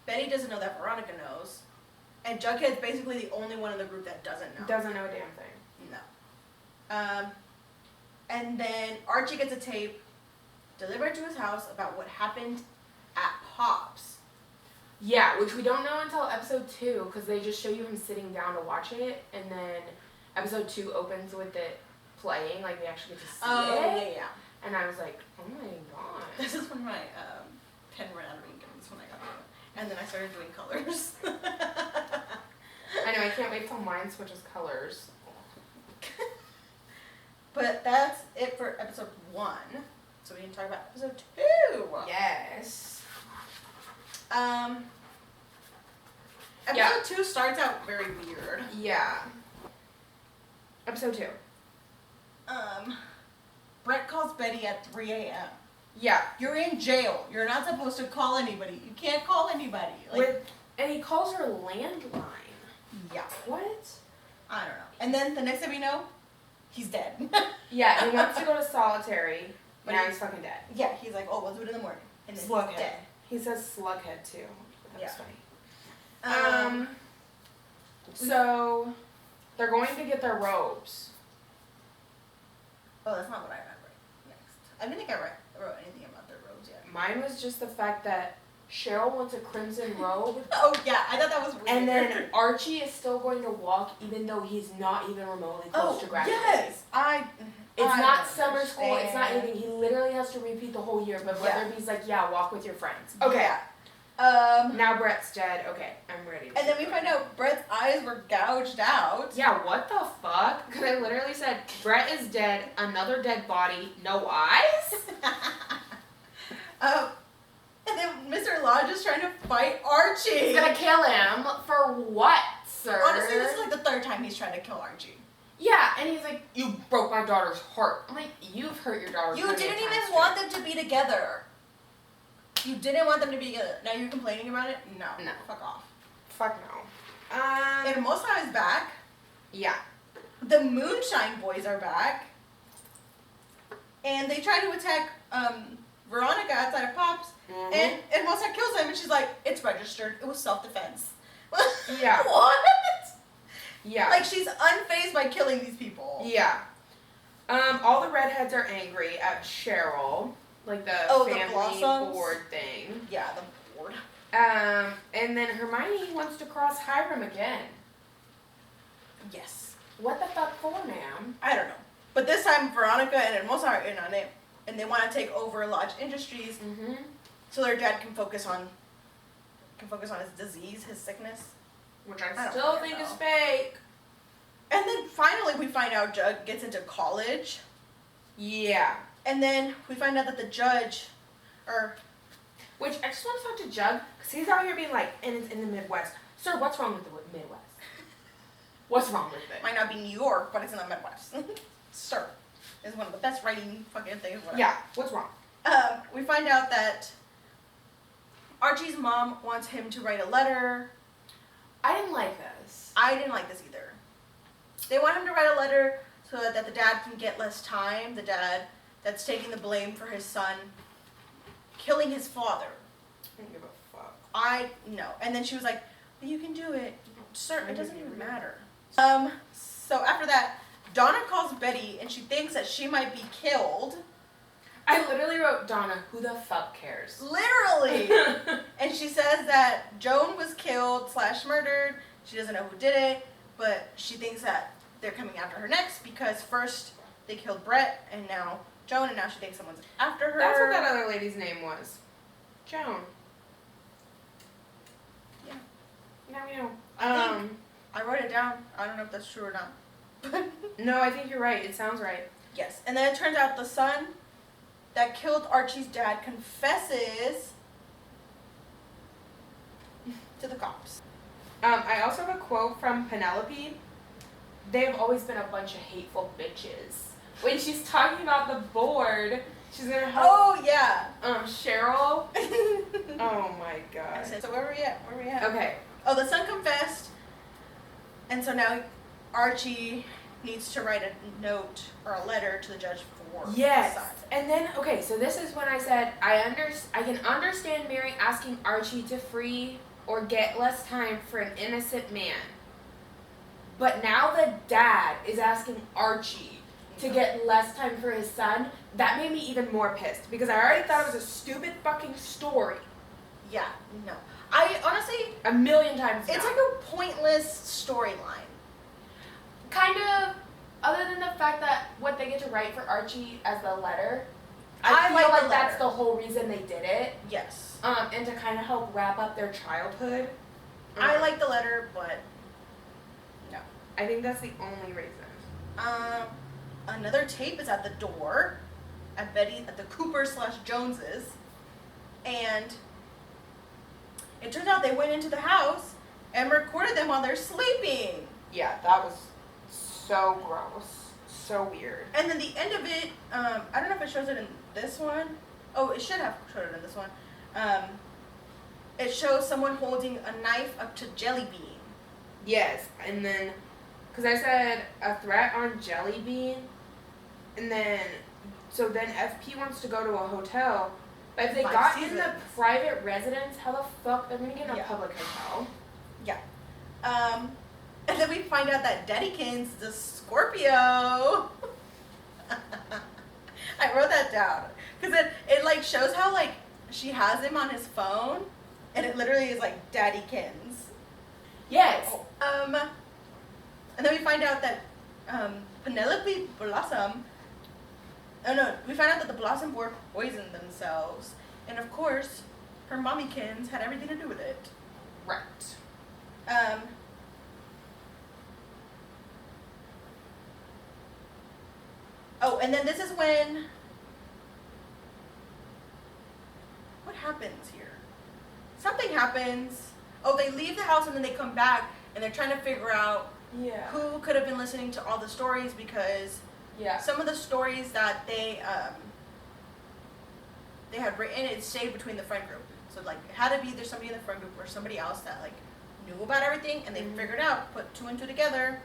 Betty doesn't know that Veronica knows. And Jughead's basically the only one in the group that doesn't know. Doesn't know a damn thing. No. And then Archie gets a tape delivered to his house about what happened at Pop's. Yeah, which we don't know until episode 2, because they just show you him sitting down to watch it, and then episode 2 opens with it playing, like we actually get to see it. Yeah. And I was like, oh my god. This is when my pen ran out of ink, and this is when I got it. And then I started doing colors. I know, I can't wait till mine switches colors. But that's it for episode 1. So we can talk about episode 2. Yes. Episode 2 starts out very weird. Yeah. Episode 2. Brett calls Betty at 3 a.m. Yeah. You're in jail. You're not supposed to call anybody. You can't call anybody. Like, And he calls her landline. yeah. What? I don't know. And then the next time you know, he's dead. Yeah, he wants to go to solitary, but now he- he's fucking dead. Yeah, he's like, oh, we'll do it in the morning. And then Slughead. he's dead. He says slughead too. That's Yeah. funny. So they're going to get their robes. Oh, that's not what I read right next. I didn't think I wrote anything about their robes yet. Mine was just the fact that Cheryl wants a crimson robe, Oh, yeah, I thought that was weird. and then Archie is still going to walk even though he's not even remotely close to graduating. yes! It's I not don't summer school, it's not understand. anything. He literally has to repeat the whole year, but Yeah. Weatherby's like, yeah, walk with your friends. Okay. Yeah. Now Brett's dead. Okay, I'm ready. And then we find out Brett's eyes were gouged out. Yeah, what the fuck? Because I literally said, Brett is dead, another dead body, no eyes? And then Mr. Lodge is trying to fight Archie. He's gonna kill him for what, sir? Honestly, this is like the 3rd time he's trying to kill Archie. Yeah, and he's like, you broke my daughter's heart. I'm like, you've hurt your daughter's You heart. didn't even want them to be together. You didn't want them to be together. Now you're complaining about it? No. No. Fuck off. Fuck no. And Mosai is back. Yeah. The Moonshine Boys are back. And they try to attack Veronica outside of Pop's. Mhm. And Mosai kills him and she's like, it's registered. It was self-defense. Yeah. What? Yeah. Like she's unfazed by killing these people. Yeah. All the redheads are angry at Cheryl, like the Oh, the family Blossoms? board thing. Yeah, the board. And then Hermione wants to cross Hiram again. Yes. What the fuck for, ma'am? I don't know. But this time Veronica and Mosai are in on it. And they want to take over Lodge Industries Mm-hmm. so their dad can focus on his disease, his sickness. Which I don't still fucking think is know. fake. And then finally we find out Jug gets into college. Yeah. And then we find out that the judge, or Which I just want to talk to Jug, because he's out here being like, and it's in the Midwest. Sir, what's wrong with the Midwest? What's wrong with it? Might not be New York, but it's in the Midwest. Sir, is one of the best writing fucking things. Whatever. Yeah, what's wrong? We find out that Archie's mom wants him to write a letter. I didn't like this. I didn't like this either. They want him to write a letter so that the dad can get less time. The dad that's taking the blame for his son killing his father. I don't give a fuck. I know. And then she was like, "But you can do it, sir. It doesn't even matter." So after that, Donna calls Betty and she thinks that she might be killed. I literally wrote, Donna, who the fuck cares? Literally. And she says that Joan was killed / murdered. She doesn't know who did it, but she thinks that they're coming after her next because first they killed Brett and now Joan, and now she thinks someone's after her. That's what that other lady's name was. Joan. Yeah. Now we know. I wrote it down. I don't know if that's true or not. No, I think you're right. It sounds right. Yes. And then it turns out the son that killed Archie's dad confesses to the cops. I also have a quote from Penelope. They have always been a bunch of hateful bitches. When she's talking about the board, she's gonna help Oh, yeah. Cheryl. Oh my god. So where were we at? Where were we at? Okay. Oh, the son confessed. And so now Archie needs to write a note or a letter to the judge for Yes. the son. And then, okay, so this is when I said I can understand Mary asking Archie to free or get less time for an innocent man. But now the dad is asking Archie to get less time for his son. That made me even more pissed because I already thought it was a stupid fucking story. Yeah, no. I honestly, A million times it's now. like a pointless storyline. Kind of, other than the fact that what they get to write for Archie as the letter, I I feel like like the that's letter. the whole reason they did it. Yes. And to kind of help wrap up their childhood. I like the letter, but no. I think that's the only reason. Another tape is at the door at the Cooper / Joneses, and it turns out they went into the house and recorded them while they're sleeping. Yeah, that was so gross. So weird. And then the end of it, I don't know if it shows it in this one. Oh, it should have showed it in this one. It shows someone holding a knife up to Jelly Bean. Yes, and then, because I said a threat on Jelly Bean, and then, so then FP wants to go to a hotel, but if they 5 got in seasons. the private residence, how the fuck they're gonna get in a Yeah. public hotel? Yeah. And then we find out that Deadykins is a Scorpio. I wrote that down. Because it like shows how like she has him on his phone. And it literally is like Daddykins. Yes. And then we find out that Penelope Blossom. Oh no, we find out that the Blossom board poisoned themselves. And of course, her mommykins had everything to do with it. Right. Oh, and then this is when. What happens here? Something happens. Oh, they leave the house and then they come back and they're trying to figure out Yeah. who could have been listening to all the stories because Yeah. some of the stories that they had written, it stayed between the friend group. So like it had to be either somebody in the friend group or somebody else that like knew about everything and they figured out, put 2 and 2 together.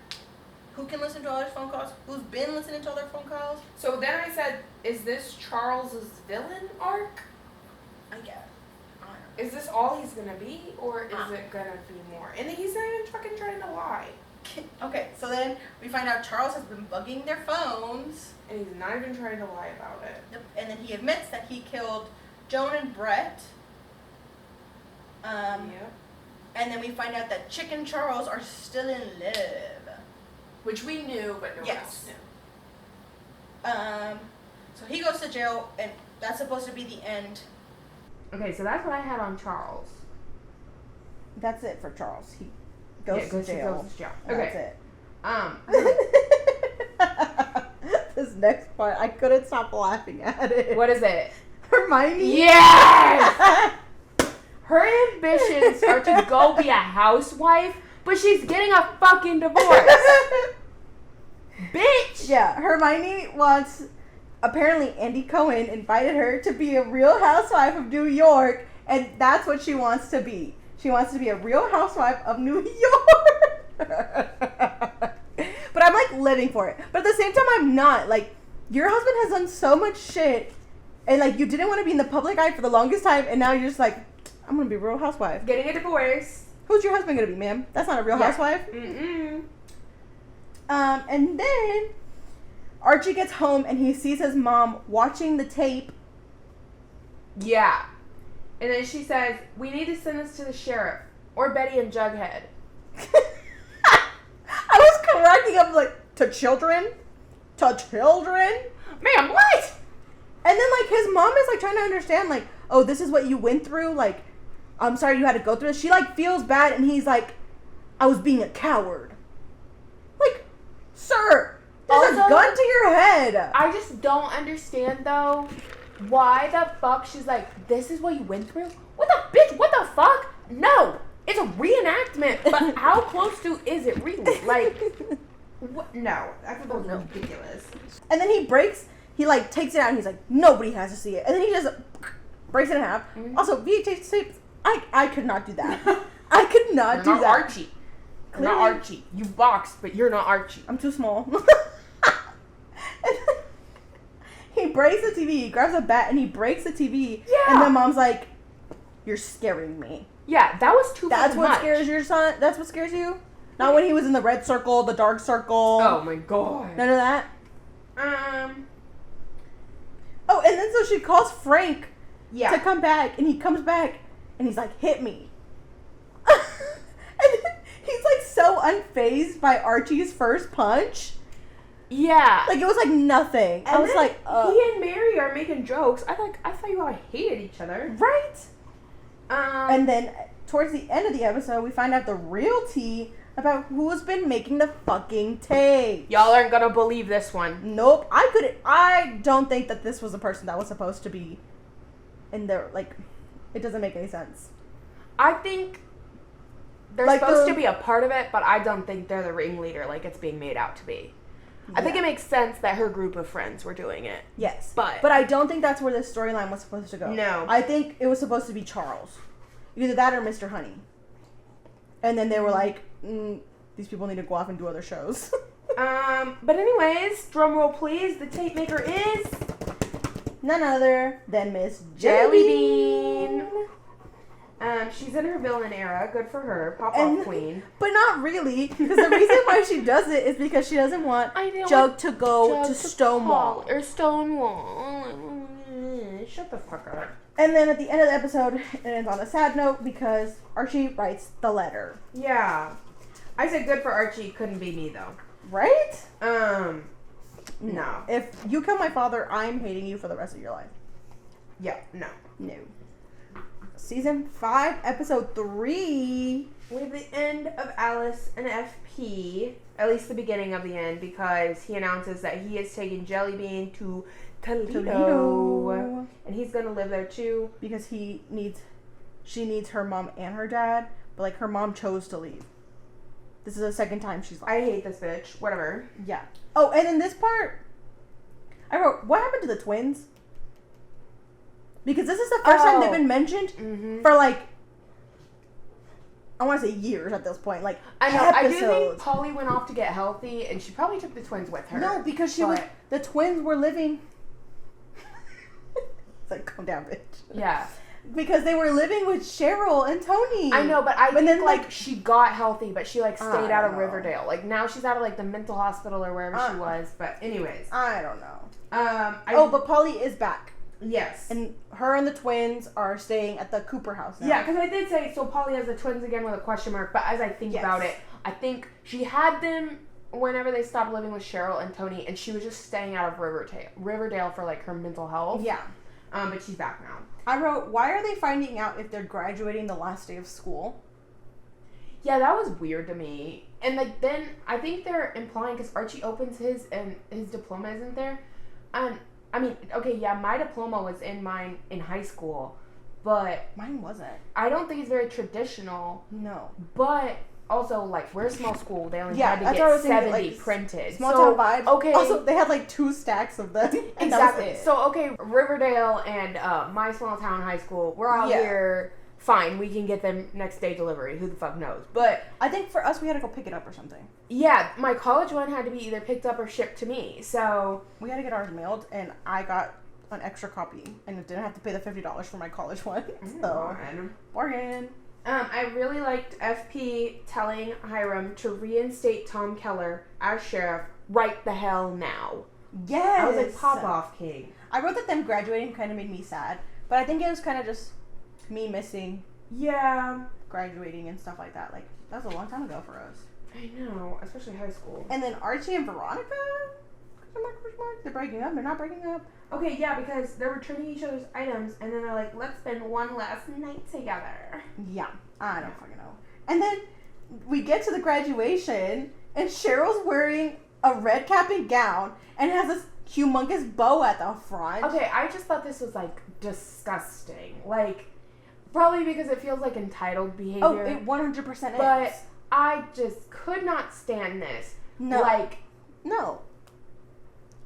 Who can listen to all their phone calls? Who's been listening to all their phone calls? So then I said, is this Charles's villain arc? I guess. I don't know. Is this all he's gonna be, or is it gonna be more? And he's not even fucking trying to lie. Okay, so then we find out Charles has been bugging their phones. And he's not even trying to lie about it. Yep, and then he admits that he killed Joan and Brett. Yep. And then we find out that Chick and Charles are still in love. Which we knew, but no one Yes. else knew. So he goes to jail, and that's supposed to be the end. Okay, so that's what I had on Charles. That's it for Charles. He Yeah, goes to jail. Goes to jail. That's Okay. it. This next part, I couldn't stop laughing at it. What is it? Hermione? Yes! Her ambitions are to go be a housewife, but she's getting a fucking divorce. Bitch! Yeah, Hermione wants. Apparently, Andy Cohen invited her to be a Real Housewife of New York, and that's what she wants to be. She wants to be a Real Housewife of New York. But I'm like living for it. But at the same time, I'm not. Like, your husband has done so much shit, and like, you didn't want to be in the public eye for the longest time, and now you're just like, I'm gonna be a Real Housewife. Getting a divorce. Who's your husband gonna be, ma'am? That's not a Real Housewife. Mm-mm. And then Archie gets home and he sees his mom watching the tape. Yeah. And then she says, we need to send this to the sheriff. Or Betty and Jughead. I was cracking up like, to children? To children? Ma'am, what? And then like his mom is like trying to understand like, oh, this is what you went through? Like, I'm sorry you had to go through this. She like feels bad and he's like, I was being a coward. Like, sir, there's a Also, gun to your head. I just don't understand though why the fuck she's like, this is what you went through? What the bitch? What the fuck? No, it's a reenactment. But how close to is it really? Like, what? No, that's ridiculous. And then he like takes it out and he's like, nobody has to see it. And then he just breaks it in half. Mm-hmm. Also, VHS tapes, I could not do that. I could not do You're not that. Archie. You're not Archie. You boxed, but you're not Archie. I'm too small. And then he breaks the TV. He grabs a bat and he breaks the TV. Yeah. And then mom's like, you're scaring me. Yeah, that was too That's fucking what much. scares your son? That's what scares you? Not when he was in the red circle, the dark circle. Oh my god. None of that? Oh, and then so she calls Frank Yeah. to come back, and he comes back, and he's like, hit me. And he's like so unfazed by Archie's first punch. Yeah. Like, it was like nothing. I And was then like, he and Mary are making jokes. I thought you all hated each other. right? And And then towards the end of the episode, we find out the real tea about who's been making the fucking tape. y'all aren't gonna believe this one. Nope. I don't think that this was the person that was supposed to be in there. Like, it doesn't make any sense. I think they're Like supposed the- to be a part of it, but I don't think they're the ringleader like it's being made out to be. I think Yeah. it makes sense that her group of friends were doing it. Yes. But I don't think that's where this storyline was supposed to go. No. I think it was supposed to be Charles. Either that or Mr. Honey. And then they were like, these people need to go off and do other shows. But anyways, drum roll please, the tape maker is None other than Miss Jelly Jellybean. Bean. She's in her villain era. Good for her. Pop And- off queen. But not really. Because the reason why she does it is because she doesn't want I don't Jug to go Jug to Stonewall. Or Stonewall. Shut the fuck up. And then at the end of the episode, it ends on a sad note because Archie writes the letter. Yeah. I said good for Archie. Couldn't be me though. Right? No. If you kill my father, I'm hating you for the rest of your life. Yeah. No. No. Season 5, episode 3. With the end of Alice and FP, at least the beginning of the end, because he announces that he is taking Jellybean to Toledo. And he's gonna live there too. Because she needs her mom and her dad, but like her mom chose to leave. This is the second time she's like, I hate this bitch. Whatever. yeah. Oh, and in this part, I wrote, what happened to the twins? Because this is the first time they've been mentioned Mm-hmm. for like, I want to say years at this point. Like, I know. I do think episodes. Polly went off to get healthy, and she probably took the twins with her. No, because the twins were living. It's like, calm down, bitch. Yeah. Because they were living with Cheryl and Tony. I know, but I think then, like she got healthy, but she like I stayed out of don't know. Riverdale. Like now she's out of like the mental hospital or wherever she was. But anyways, I don't know. I, But Polly is back. yes, And her and the twins are staying at the Cooper house now. yeah, because I did say so. Polly has the twins again with a question mark. But as I think Yes. about it, I think she had them whenever they stopped living with Cheryl and Tony, and she was just staying out of Riverdale for like her mental health. Yeah. But she's back now. I wrote, why are they finding out if they're graduating the last day of school? Yeah, that was weird to me. And like then I think they're implying because Archie opens his and his diploma isn't there, and I mean okay yeah my diploma was in mine in high school, but Mine wasn't. I don't think it's very traditional. No. But also, like, we're a small school. They only Yeah, had to that's what I was get thinking, 70 like, printed. Small so, town vibes. Okay. Also, they had like 2 stacks of them. And that was Exactly. it. So, okay, Riverdale and my small town high school, we're out Yeah. here. Fine, we can get them next day delivery. Who the fuck knows? But I think for us, we had to go pick it up or something. yeah, my college one had to be either picked up or shipped to me. So We had to get ours mailed, and I got an extra copy, and didn't have to pay the $50 for my college one. So, bargain. I really liked FP telling Hiram to reinstate Tom Keller as sheriff right the hell now. Yes. I was like, pop off, king. I wrote that them graduating kind of made me sad, but I think it was kind of just me missing Yeah, graduating and stuff like that. Like, that was a long time ago for us. I know, especially high school. And then Archie and Veronica? Question mark. They're breaking up. They're not breaking up. Okay, yeah, because they're returning each other's items, and then they're like, let's spend one last night together. Yeah, I don't fucking know. And then we get to the graduation, and Cheryl's wearing a red cap and gown, and has this humongous bow at the front. Okay, I just thought this was, like, disgusting. Like, probably because it feels like entitled behavior. Oh, it 100% is. But I just could not stand this. No. Like, No.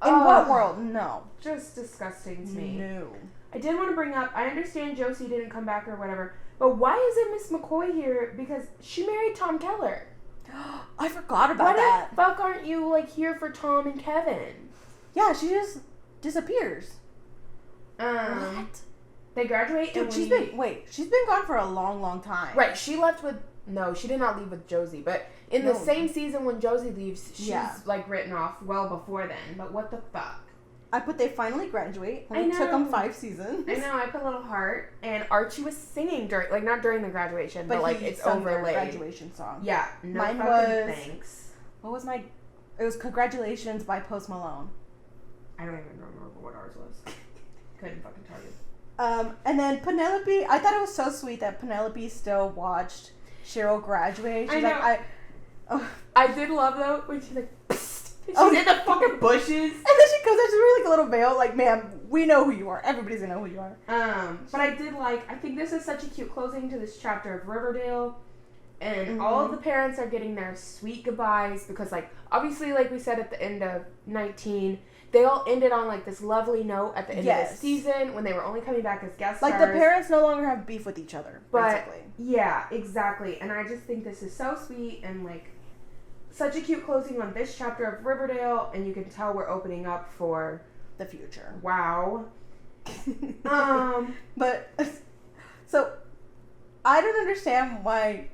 In what world? No. just disgusting to me. No. I did want to bring up, I understand Josie didn't come back or whatever, but why isn't Miss McCoy here? Because she married Tom Keller. I forgot about Why that. the fuck aren't you, like, here for Tom and Kevin? Yeah, she just disappears. What? They graduate Dude, and she's been gone for a long, long time. Right, she left with, no, she did not leave with Josie, but in the No. same season when Josie leaves, she's, Yeah. like, written off well before then, but what the fuck? I put they finally graduate. I It took them know. 5 seasons. I know, I put a little heart, and Archie was singing during, like, not during the graduation, but like, he it's sung their overlaid. graduation song. Yeah, no Mine fucking was- thanks. What was my? It was "Congratulations" by Post Malone. I don't even remember what ours was. Couldn't fucking tell you. And then Penelope. I thought it was so sweet that Penelope still watched Cheryl graduate. She's I know. like, I did love, though, when she's like, psst, she's Oh, in the fucking bushes. and then she goes, there's really like a little veil, like, ma'am, we know who you are. Everybody's gonna know who you are. But I did like, I think this is such a cute closing to this chapter of Riverdale. And all of the parents are getting their sweet goodbyes because, like, obviously, like we said at the end of 19, they all ended on, like, this lovely note at the end of the season when they were only coming back as guest Like, stars. the parents no longer have beef with each other, But, basically. yeah, exactly. And I just think this is so sweet and, like, such a cute closing on this chapter of Riverdale. And you can tell we're opening up for The future. wow. But, so, I don't understand why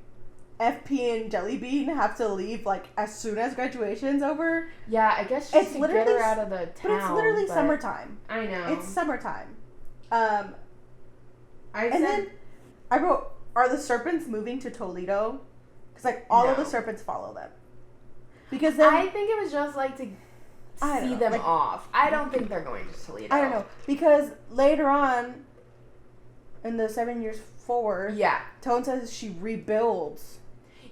FP and Jellybean have to leave, like, as soon as graduation's over. Yeah, I guess It's just to literally get her out of the town. But it's literally summertime. I know. It's summertime. I And said, then I wrote, are the serpents moving to Toledo? Because, like, all of No. the serpents follow them. Because then, I think it was just like to I don't see know, them like- off. I don't think they're going to Toledo. I don't know. Because later on, in the 7 years forward, Yeah. Tone says she rebuilds.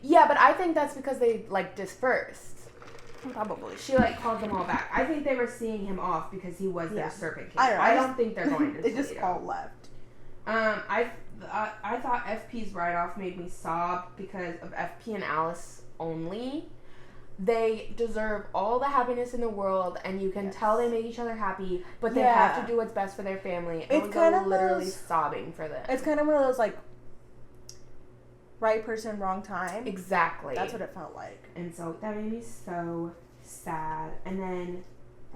Yeah, but I think that's because they, like, dispersed. Probably. She, like, called them all back. I think they were seeing him off because he was their Yeah. serpent king. I don't know. I don't think they're going to They Toledo. just all left. I thought FP's write-off made me sob because of FP and Alice only. They deserve all the happiness in the world, and you can tell they make each other happy, but they have to do what's best for their family. And It's was kind of literally those- sobbing for them. It's kind of one of those, like, right person, wrong time. Exactly. That's what it felt like. And so that made me so sad. And then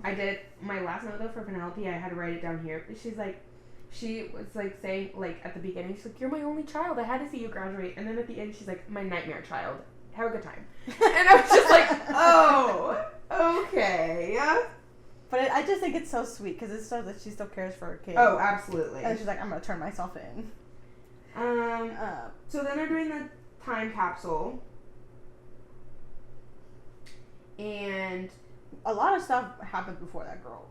I did my last note though for Penelope. I had to write it down here. She's like, she was like saying, like, at the beginning, she's like, "You're my only child. I had to see you graduate." And then at the end, she's like, "My nightmare child. Have a good time." And I was just like, "Oh, okay." But I just think it's so sweet because it shows that she still cares for her kid. Oh, absolutely. And she's like, I'm gonna turn myself in. So then they're doing the time capsule, and A lot of stuff happened before that girl.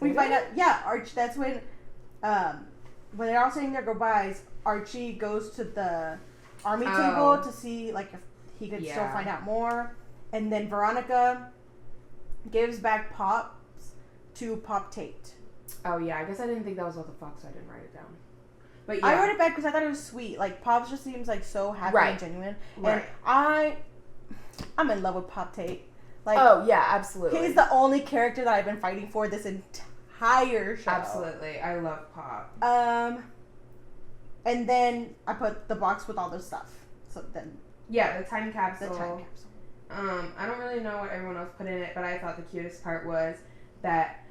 We find out, yeah, Archie. That's when they're all saying their goodbyes. Archie goes to the army table to see, like, if he could still find out more, and then Veronica gives back Pops to Pop Tate. oh yeah, I guess I didn't think that was what the fuck, so I didn't write it down. But yeah. I wrote it back because I thought it was sweet. Like, Pops just seems like so happy Right. and genuine. Right. And I'm in love with Pop Tate. Like, Oh yeah, absolutely. he's the only character that I've been fighting for this entire show. Absolutely. I love Pop. And then I put the box with all this stuff. So then Yeah, the time the capsule. time capsule. I don't really know what everyone else put in it, but I thought the cutest part was that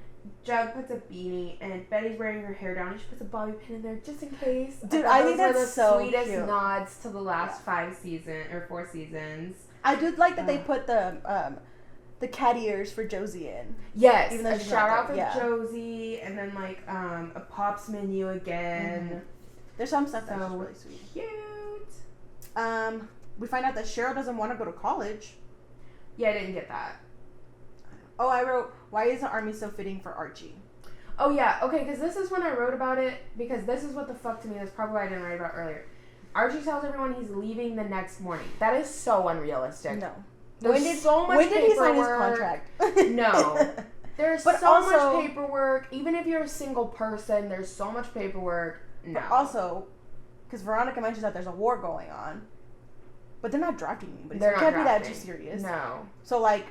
Jug puts a beanie and Betty's wearing her hair down and she puts a bobby pin in there just in case. Dude, thought I those think were that's the so sweetest cute. nods to the last 4 seasons. I did like that they put the cat ears for Josie in. Yes, Even though a she's shout not out for there, yeah. Josie, and then like a Pops menu again. There's some stuff that's So just really sweet. cute. We find out that Cheryl doesn't want to go to college. Yeah, I didn't get that. Oh, I wrote, why is the army so fitting for Archie? Oh yeah, okay, because this is when I wrote about it, because this is what the fuck to me, that's probably why I didn't write about earlier. Archie tells everyone he's leaving the next morning. That is so unrealistic. No. There's so much when did he sign his paperwork. contract? No. There's But so also- much paperwork. Even if you're a single person, there's so much paperwork. No. But also, because Veronica mentions that there's a war going on, but they're not drafting anybody. So They're it not can't be that drafting. too serious. No. So, like,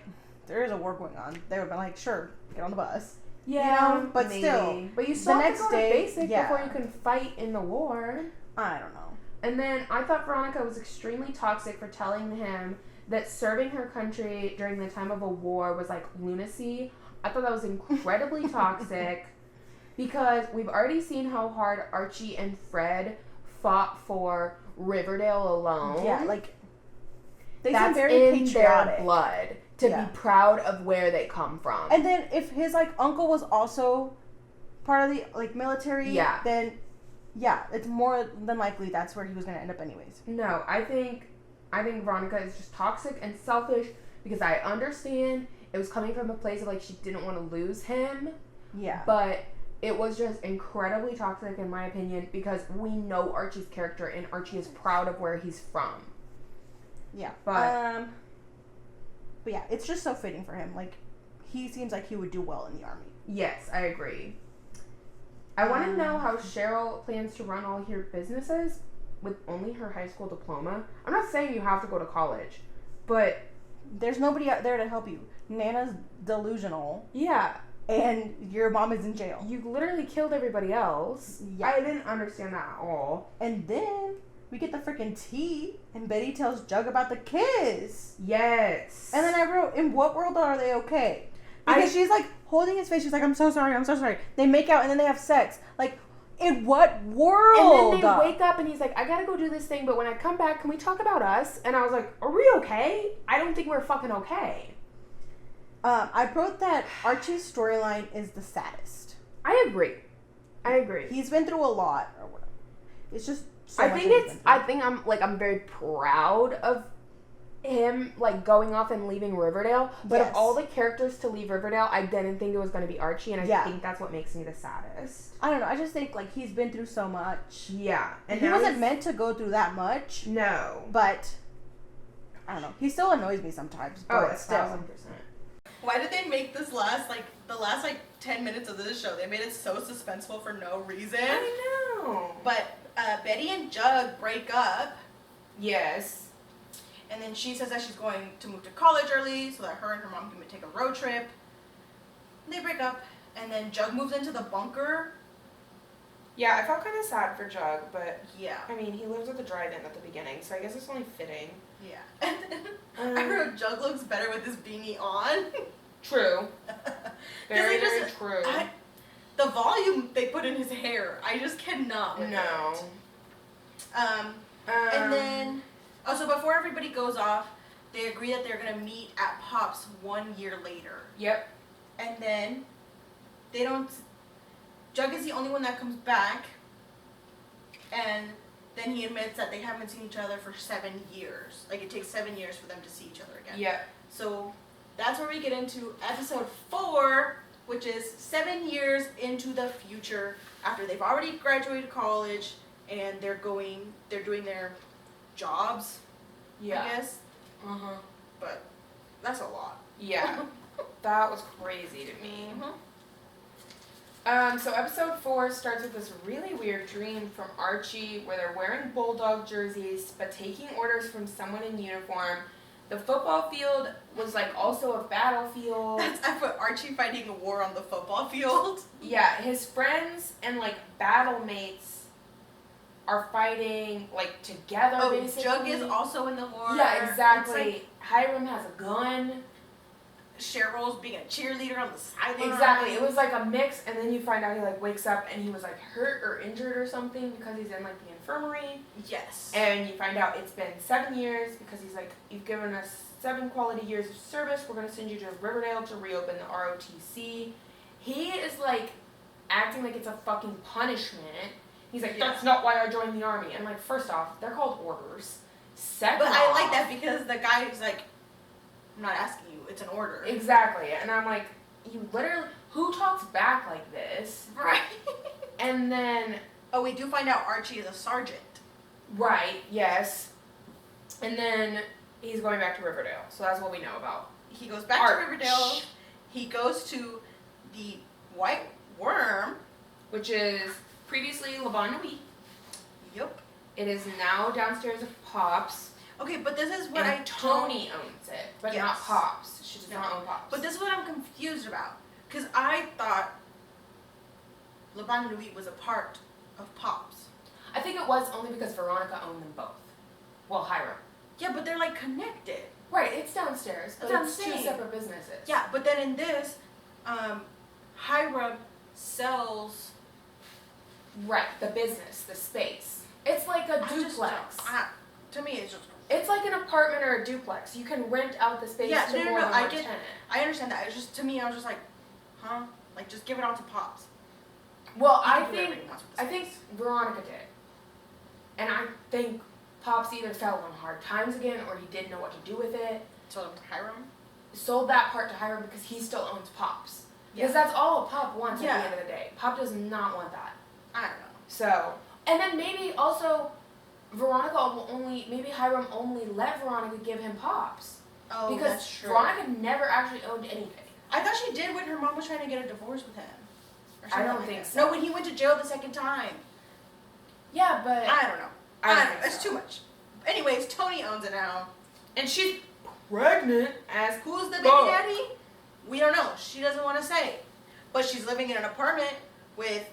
there is a war going on. They would have been like, sure, get on the bus. Yeah, You know, but maybe. still, But you still the have next to go day, to basic yeah. before you can fight in the war. I don't know. And then I thought Veronica was extremely toxic for telling him that serving her country during the time of a war was like lunacy. I thought that was incredibly toxic because we've already seen how hard Archie and Fred fought for Riverdale alone. Yeah, like, they that's seem very in patriotic. their blood to Yeah. be proud of where they come from. And then if his, like, uncle was also part of the, like, military, Yeah. then, yeah, it's more than likely that's where he was going to end up anyways. No, I think Veronica is just toxic and selfish because I understand it was coming from a place of like she didn't want to lose him, Yeah. but it was just incredibly toxic in my opinion because we know Archie's character and Archie is proud of where he's from. Yeah. But yeah, it's just so fitting for him. Like, he seems like he would do well in the army. yes, I agree. I want to know how Cheryl plans to run all her businesses with only her high school diploma. I'm not saying you have to go to college, but There's nobody out there to help you. Nana's delusional, yeah, and your mom is in jail. you literally killed everybody else. Yeah. I didn't understand that at all. And then we get the freaking tea, and Betty tells Jug about the kiss. Yes. And then I wrote, in what world are they okay? Because she's like holding his face. She's like, I'm so sorry, I'm so sorry. They make out and then they have sex. Like, in what world? And then they wake up and he's like, I gotta go do this thing, but when I come back, can we talk about us? And I was like, are we okay? I don't think we're fucking okay. I wrote that Archie's storyline is the saddest. I agree. He's been through a lot, or whatever. It's just so I much think that he's it's, been through. I'm very proud of him, like, going off and leaving Riverdale. But Yes. of all the characters to leave Riverdale, I didn't think it was going to be Archie, and I Yeah. think that's what makes me the saddest. I don't know. I just think, like, he's been through so much. Yeah. And And he now wasn't he's- meant to go through that much, No. but I don't know. He still annoys me sometimes, but Oh, still. 1,000%. Why did they make this last, like, the last, like, 10 minutes of this show? They made it so suspenseful for no reason. I know. But Betty and Jug break up, Yes. and then she says that she's going to move to college early so that her and her mom can take a road trip. They break up, and then Jug moves into the bunker. Yeah, I felt kind of sad for Jug, but Yeah. I mean, he lives at the drive-in at the beginning, so I guess it's only fitting. Yeah. And then I wrote Jug looks better with his beanie on. True. Very, Very, very very true. The volume they put in his hair, I just cannot with No. it. And then, so before everybody goes off, they agree that they're going to meet at Pop's 1 year later. Yep. And then, they don't, Jug is the only one that comes back, and then he admits that they haven't seen each other for 7 years. Like, it takes 7 years for them to see each other again. Yep. So, that's where we get into episode 4, which is 7 years into the future, after they've already graduated college, and they're doing their jobs, Yeah. I guess. Uh-huh. But that's a lot. Yeah. That was crazy to me. So episode 4 starts with this really weird dream from Archie where they're wearing Bulldog jerseys but taking orders from someone in uniform. The football field was like also a battlefield. I put Archie fighting a war on the football field. Yeah, his friends and like battle mates are fighting like together basically. Jug is also in the war. Yeah, exactly. It's like Hiram has a gun. Cheryl's being a cheerleader on the sideline. Exactly. It was like a mix, and then you find out he like wakes up and he was like hurt or injured or something because he's in like the infirmary. Yes. And you find out it's been 7 years because he's like, you've given us 7 quality years of service. We're gonna send you to Riverdale to reopen the ROTC. He is like acting like it's a fucking punishment. He's like, that's not why I joined the army. And I'm like, first off, they're called orders. Second But off, I like that because the guy is like, I'm not asking you, it's an order. Exactly. And I'm like, you literally, who talks back like this? Right. And then, Oh, we do find out Archie is a sergeant. right, yes. And then he's going back to Riverdale. So that's what we know about. He goes back Arch. to Riverdale. He goes to the White Worm. Which is previously Le Bon Nuit. Yep. It is now downstairs of Pops. Okay, but this is what And I Tony owns it, but not Yes. Pops. She does No. not own Pops. But this is what I'm confused about. Because I thought Le Bon Nuit was a part of Pops. I think it was only because Veronica owned them both. Well, Hiram. Yeah, but they're like connected. Right, it's downstairs, but That's what it's I'm 2 saying. separate businesses. Yeah, but then in this, Hiram sells. Right, the business, the space. It's like a I just duplex. don't- to me, it's just. It's like an apartment or a duplex. You can rent out the space Yeah, to no, more than I one get- tenant. I understand that. It's just to me, I was just like, huh? Like, just give it all to Pops. Well, He I can do think everything else with the I think space. Veronica did. And I think Pops either fell on hard times again or he didn't know what to do with it. So Hiram. Sold that part to Hiram because he still owns Pops. Yeah. Because that's all Pop wants Yeah. at the end of the day. Pop does not want that. I don't know. So, and then maybe also Veronica will only, maybe Hiram only let Veronica give him Pops. Oh, Because that's true. Veronica never actually owned anything. I thought she did when her mom was trying to get a divorce with him. Or I something don't like think that. so. No, when he went to jail the second time. Yeah, but I don't know. I don't I don't think know. It's so. too much. Anyways, Tony owns it now. and she's pregnant as Who's the baby fuck. daddy? We don't know. She doesn't want to say. But she's living in an apartment with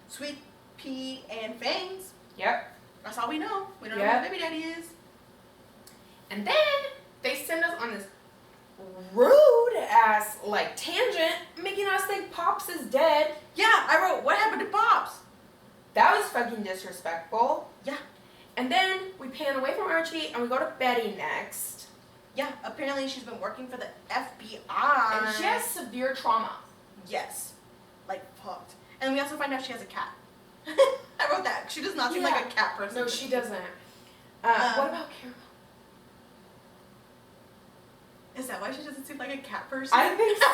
Sweet Pea and Fangs. Yep. That's all we know. We don't know Yeah. who the baby daddy is. And then they send us on this rude ass like tangent, making us think Pops is dead. Yeah, I wrote, what happened to Pops? That was fucking disrespectful. Yeah. And then we pan away from Archie and we go to Betty next. Yeah, apparently she's been working for the FBI. And she has severe trauma. Yes. Like, fucked. And we also find out she has a cat. I wrote that. She does not seem like a cat person. No, she doesn't. What about Caramel? Is that why she doesn't seem like a cat person? I think so.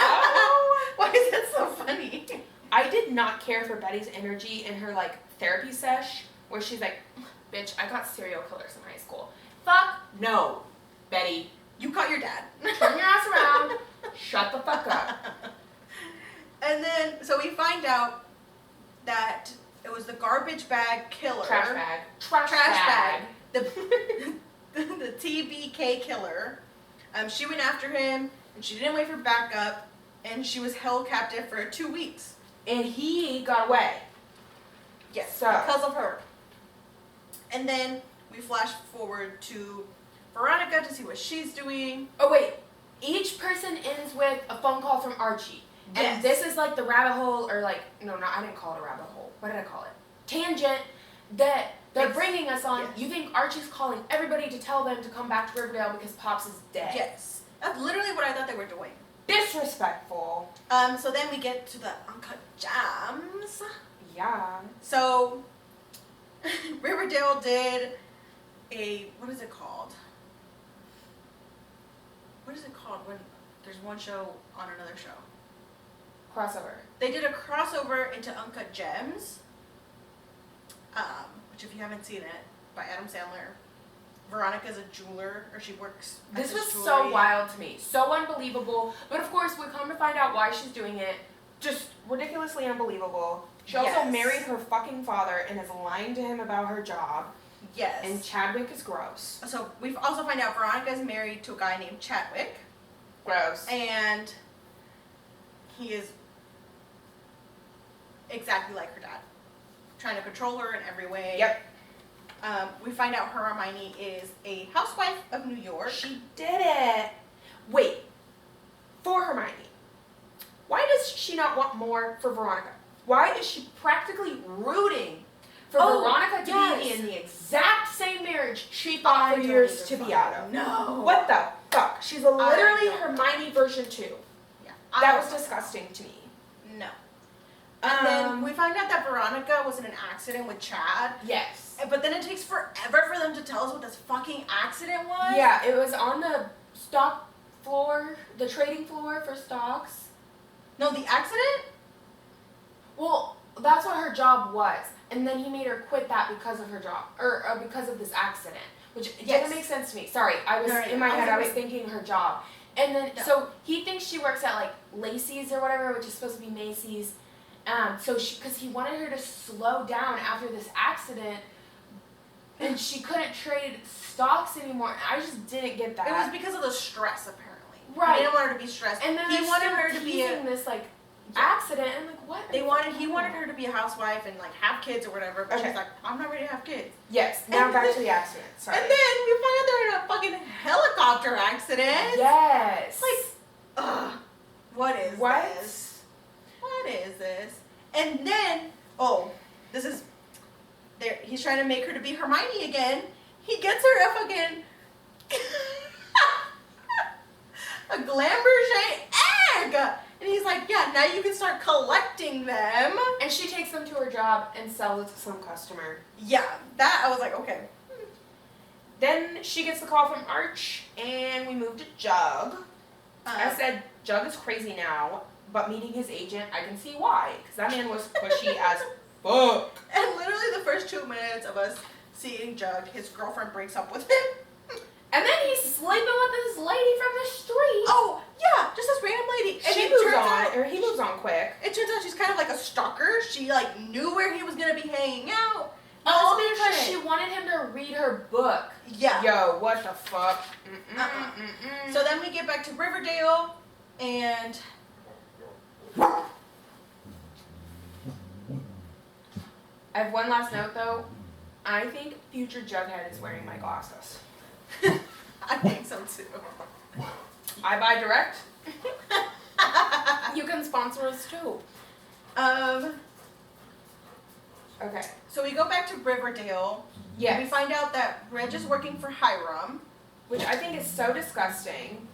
Why is that so funny? I did not care for Betty's energy in her like therapy sesh where she's like, bitch, I got serial killers in high school. Fuck no, Betty. You caught your dad. Turn your ass around. Shut the fuck up. And then, so we find out that it was the garbage bag killer. Trash bag. Trash bag. bag. The TBK killer. She went after him, and she didn't wait for backup, and she was held captive for 2 weeks. And he got away. Yes, So- because of her. And then we flash forward to Veronica to see what she's doing. Oh wait, each person ends with a phone call from Archie. And Yes. this is like the rabbit hole, or like, no, I didn't call it a rabbit hole. What did I call it? Tangent that they're It's- bringing us on. yes. You think Archie's calling everybody to tell them to come back to Riverdale because Pops is dead. Yes. That's literally what I thought they were doing. Disrespectful. So then we get to the Uncut Gems. Yeah. So, Riverdale did what is it called? What is it called when there's one show on another show? Crossover. They did a crossover into Uncut Gems, which if you haven't seen it, by Adam Sandler. Veronica's a jeweler, or she works at This was jewelry. so wild to me. So unbelievable. But of course, we come to find out why she's doing it. Just ridiculously unbelievable. She also Yes. married her fucking father and is lying to him about her job. Yes. And Chadwick is gross. So we also find out Veronica is married to a guy named Chadwick. Gross. And he is exactly like her dad. Trying to control her in every way. Yep. We find out Hermione is a housewife of New York. She did it. Wait. For Hermione. Why does she not want more for Veronica? Why is she practically rooting for Veronica to be in the exact same marriage she fought for years to be out of? No. What the fuck? She's literally Hermione version 2. Yeah. That was disgusting to me. No. And then we find out that Veronica was in an accident with Chad. Yes. But then it takes forever for them to tell us what this fucking accident was. Yeah, it was on the stock floor, the trading floor for stocks. No, the accident? Well, that's what her job was. And then he made her quit that because of her job, or because of this accident, which didn't make sense to me. Sorry, I was in my head, I was thinking her job. And then, so he thinks she works at like Lacey's or whatever, which is supposed to be Macy's. Because he wanted her to slow down after this accident, and she couldn't trade stocks anymore. I just didn't get that. It was because of the stress, apparently. Right. He didn't want her to be stressed. And then he wanted her to be this like accident, and like what? He wanted her to be a housewife and like have kids or whatever. But she's like, I'm not ready to have kids. Yes. Now back to the accident. Sorry. And then we find out they're in a fucking helicopter accident. Yes. Like, what is this? What is this? And then, this is, he's trying to make her to be Hermione again. He gets her a fucking, a Glamberger egg. And he's like, yeah, now you can start collecting them. And she takes them to her job and sells it to some customer. Yeah, that, I was like, okay. Then she gets the call from Arch, and we move to Jug. I said, Jug is crazy now, but meeting his agent, I can see why. Because that man was pushy as fuck. And literally the first 2 minutes of us seeing Jug, his girlfriend breaks up with him. And then he's sleeping with this lady from the street. Oh, yeah, just this random lady. And He moves on quick. It turns out she's kind of like a stalker. She like knew where he was gonna be hanging out. All because she wanted him to read her book. Yeah. Yo, what the fuck? So then we get back to Riverdale, and I have one last note though. I think future Jughead is wearing my glasses. I think so too. I buy direct. You can sponsor us too. Okay. So we go back to Riverdale. Yes. We find out that Reg is working for Hiram. Which I think is so disgusting.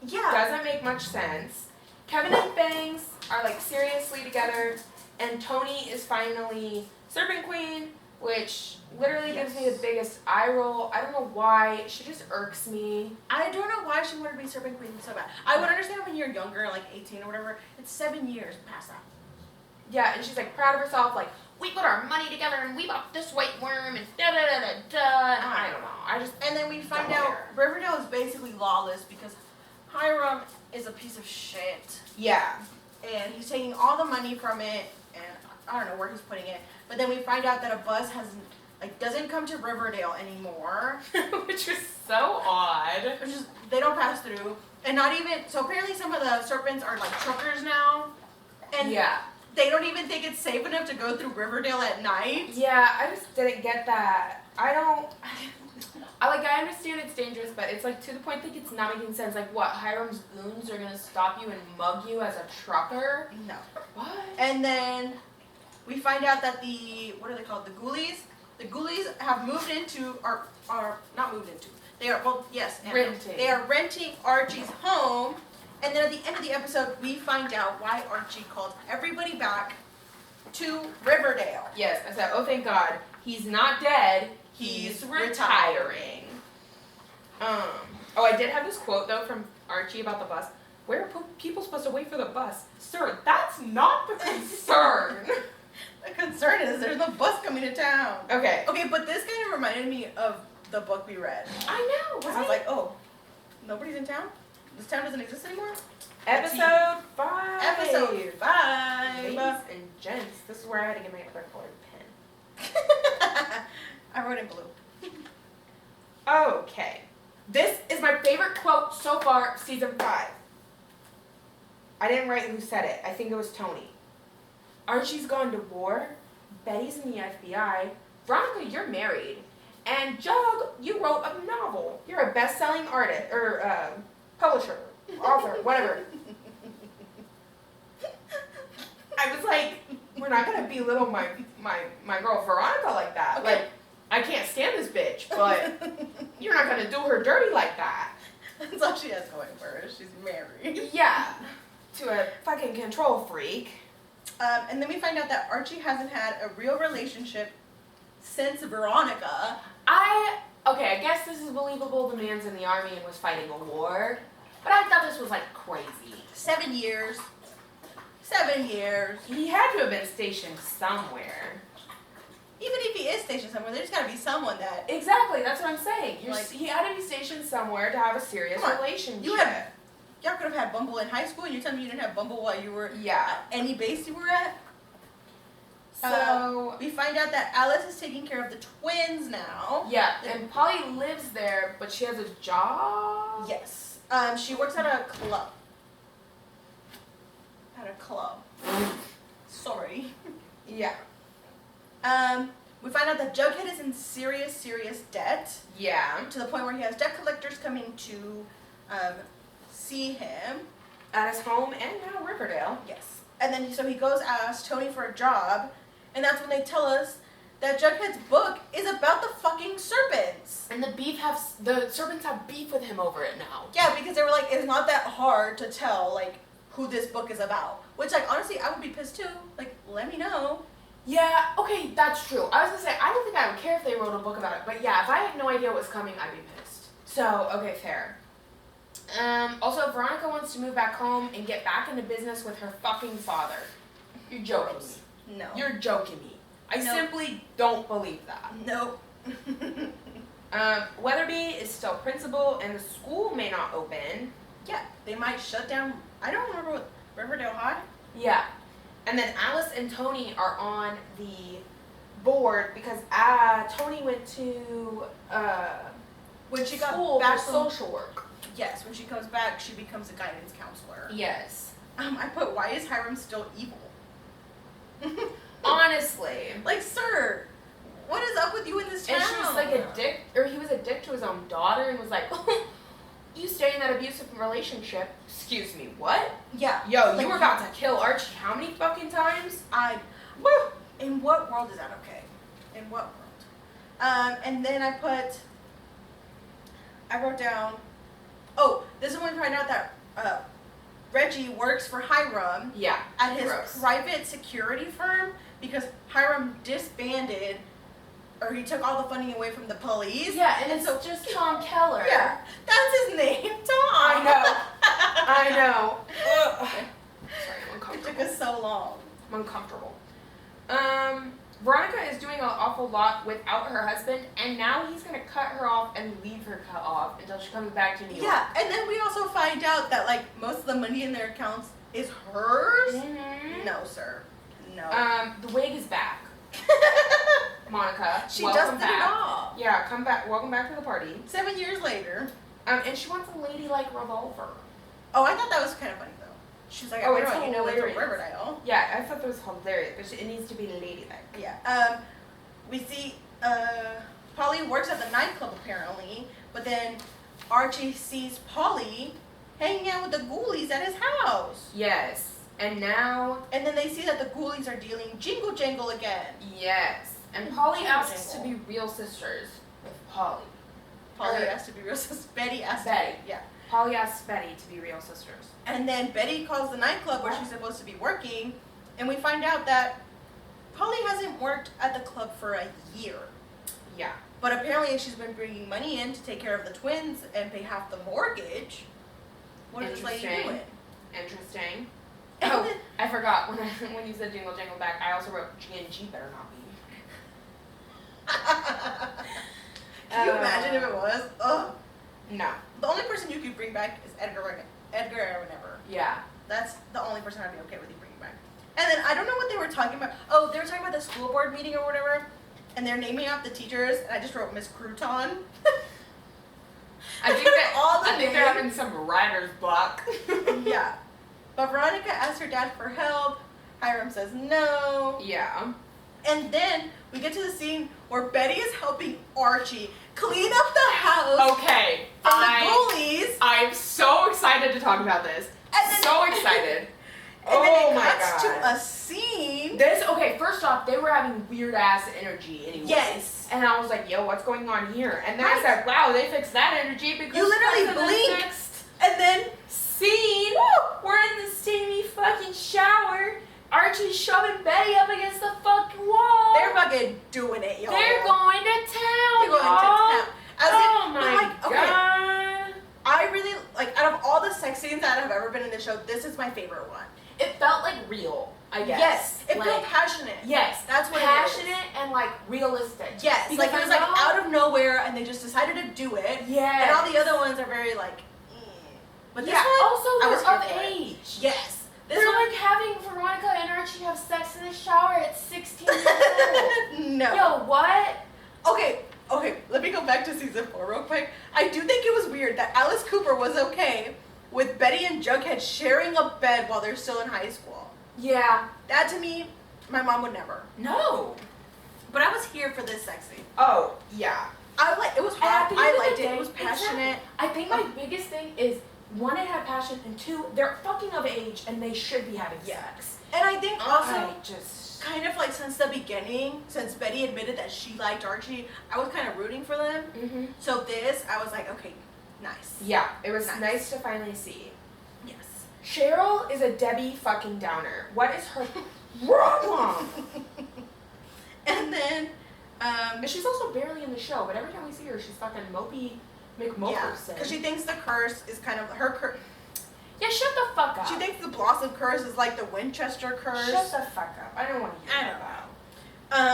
Yeah. Doesn't make much sense. Kevin and Bangs are like seriously together, and Tony is finally Serpent Queen, which literally gives me the biggest eye roll. I don't know why. She just irks me. I don't know why she wanted to be Serpent Queen so bad. I would understand when you're younger, like 18 or whatever. It's 7 years past that. Yeah, and she's like proud of herself, like, we put our money together and we bought this white worm and da da da da da. I don't know. And then we find Don't out care. Riverdale is basically lawless because Hiram is a piece of shit. Yeah. And he's taking all the money from it, and I don't know where he's putting it. But then we find out that a bus doesn't come to Riverdale anymore. Which is so odd. Which is, they don't pass through. And not even, so apparently some of the serpents are like truckers now. And Yeah. they don't even think it's safe enough to go through Riverdale at night. Yeah, I just didn't get that. I understand it's dangerous, but it's like to the point that it's not making sense. Like what, Hiram's goons are gonna stop you and mug you as a trucker? No. What? And then we find out that what are they called? The Ghoulies? The Ghoulies have moved into, or not moved into. They are, well, yes. Renting. They are renting Archie's home. And then at the end of the episode, we find out why Archie called everybody back to Riverdale. Yes, I said, oh thank God, he's not dead, he's retiring. I did have this quote though from Archie about the bus. Where are people supposed to wait for the bus? Sir, that's not the concern. The concern is there's no bus coming to town. Okay. Okay, but this kind of reminded me of the book we read. I know, I was like, oh, nobody's in town? This town doesn't exist anymore? Episode 5. Episode 5. Ladies and gents, this is where I had to get my other colored pen. I wrote in blue. Okay. This is my favorite quote so far, season 5. I didn't write who said it. I think it was Tony. Archie's gone to war. Betty's in the FBI. Veronica, you're married. And Jug, you wrote a novel. You're a best-selling artist, or publisher, author, whatever. I was like, we're not gonna belittle my girl Veronica like that. Okay. Like, I can't stand this bitch, but you're not gonna do her dirty like that. That's all she has going for her. She's married. Yeah, to a fucking control freak. And then we find out that Archie hasn't had a real relationship since Veronica. Okay, I guess this is believable. The man's in the army and was fighting a war, but I thought this was like crazy. 7 years. 7 years. He had to have been stationed somewhere. Even if he is stationed somewhere, there's gotta be someone that. Exactly, that's what I'm saying. Like- He had to be stationed somewhere to have a serious Come on, relationship. Y'all could have had Bumble in high school, and you're telling me you didn't have Bumble while you were Yeah. at any base you were at? So We find out that Alice is taking care of the twins now. yeah, and Polly lives there, but she has a job. Yes. She works at a club. Sorry. Yeah. We find out that Jughead is in serious, serious debt Yeah. to the point where he has debt collectors coming to see him. At his home and now Riverdale. Yes. And then so he goes ask Tony for a job, and that's when they tell us that Jughead's book is about the fucking serpents. And the serpents have beef with him over it now. Yeah, because they were like, it's not that hard to tell like who this book is about. Which like honestly I would be pissed too. Like, let me know. Yeah, okay, that's true. I was gonna say, I don't think I would care if they wrote a book about it, but yeah, if I had no idea what was coming, I'd be pissed. So, okay, fair. Also, Veronica wants to move back home and get back into business with her fucking father. You're joking me. No. You're joking me. I No. simply don't believe that. Nope. Weatherby is still principal, and the school may not open. Yeah, they might shut down. I don't remember what Riverdale High. Yeah. And then Alice and Tony are on the board because Tony went to When she got school back for from social work. yes, when she comes back, she becomes a guidance counselor. Yes. I put, why is Hiram still evil? Honestly. Like, sir, what is up with you in this town? And she was like a dick, or he was a dick to his own daughter and was like, you stay in that abusive relationship. Excuse me, what? Yeah. Yo, Like, you were about to kill Archie how many fucking times? In what world is that okay? In what world? And then I wrote down, oh, this is when we find out that Reggie works for Hiram Yeah. at his gross. private security firm because Hiram disbanded, or he took all the funding away from the police. Yeah, and it's so just Tom Keller. yeah, that's his name, Tom. I know. Ugh. Sorry, I'm It uncomfortable. took us so long. I'm uncomfortable. Veronica is doing an awful lot without her husband, and now he's gonna cut her off and leave her cut off until she comes back to New York. Yeah, and then we also find out that like most of the money in their accounts is hers. Mm-hmm. No, sir. No. The wig is back. Monica, She welcome dusted it back. off. Yeah, come back. Welcome back to the party. 7 years later. And she wants a ladylike revolver. Oh, I thought that was kind of funny though. She's like, Oh, I it's don't you know it's a hilarious. Riverdale. Yeah, I thought that was hilarious, but it needs to be ladylike. Yeah. We see Polly works at the nightclub apparently, but then Archie sees Polly hanging out with the ghoulies at his house. Yes, and now, And then they see that the ghoulies are dealing jingle jangle again. yes, and Polly Jingle asks to jangle. be real sisters with Polly. Polly Or- has to be real sis. Betty has Betty. to be. Yeah. Polly asks Betty to be real sisters. And then Betty calls the nightclub where she's supposed to be working, and we find out that Polly hasn't worked at the club for a year. Yeah. But apparently she's been bringing money in to take care of the twins and pay half the mortgage. What is this lady Interesting. doing? Interesting. And Oh, then- I forgot when you said jingle jangle back. I also wrote G&G better not be. Can you imagine if it was? Ugh. No. The only person you could bring back is Edgar Whenever. Yeah. That's the only person I'd be okay with you bringing back. And then I don't know what they were talking about. Oh, they were talking about the school board meeting or whatever, and they're naming out the teachers, and I just wrote Miss Crouton. I think that All the I think they're names. having some writer's block. Yeah. But Veronica asks her dad for help. Hiram says no. Yeah. And then we get to the scene where Betty is helping Archie clean up the house Okay. from the bullies. I'm so excited to talk about this. And then- So excited. And then Oh it my cuts God. to a scene. Okay, first off, they were having weird ass energy anyway. Yes. And I was like, yo, what's going on here? And then Right. I said, wow, they fixed that energy because You literally that's in the blink. next And then scene, we're in the steamy fucking shower. Archie's shoving Betty up against the fucking wall. they're fucking doing it, y'all. They're going to town, They're going to y'all. town. As Oh in, my but like, okay, god. I really, like, out of all the sex scenes that have ever been in the show, this is my favorite one. It felt like real, I guess. Yes, it like, felt passionate. Yes, That's what passionate it is. and like realistic. Yes, Because like it was I like know- out of nowhere, and they just decided to do it. Yes. And all the other ones are very like, but this yeah. one, Also, I was they're here of for it. age. Yes, this They're one, like having Veronica and Archie have sex in the shower at 16 years old. no. Yo, what? Okay, let me go back to season 4 real quick. I do think it was weird that Alice Cooper was okay with Betty and Jughead sharing a bed while they're still in high school. Yeah. That to me, my mom would never. No. But I was here for this sex scene. Oh, yeah. It was And at hot. the end I of the liked it. day, It was passionate. I think my biggest thing is, one, it had passion, and two, they're fucking of age, and they should be having Yeah. sex. And I think also, I just... kind of like since the beginning, since Betty admitted that she liked Archie, I was kind of rooting for them. Mm-hmm. So this, I was like, okay, nice. Yeah, it was Nice. nice to finally see. Yes. Cheryl is a Debbie fucking Downer. What is her problem? And then, And she's also barely in the show, but every time we see her, she's fucking mopey McMokerson. because she thinks the curse is kind of her curse. Yeah, shut the fuck up. She thinks the Blossom curse is like the Winchester curse. Shut the fuck up. I don't want to hear I don't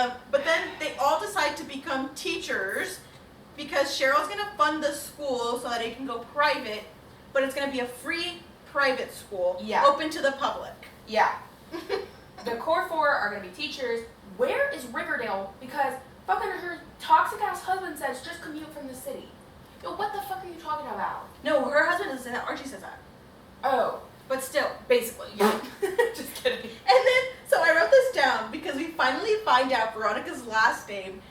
that. But then they all decide to become teachers because Cheryl's gonna fund the school so that it can go private, but it's gonna be a free private school, Yeah. open to the public. Yeah. The core four are gonna be teachers. Where is Riverdale? Because fucking her toxic ass husband says just commute from the city. Yo, what the fuck are you talking about? No, her husband doesn't say that. Archie says that. Oh, But still. basically, yeah. Just kidding. And then, so I wrote this down because we finally find out Veronica's last name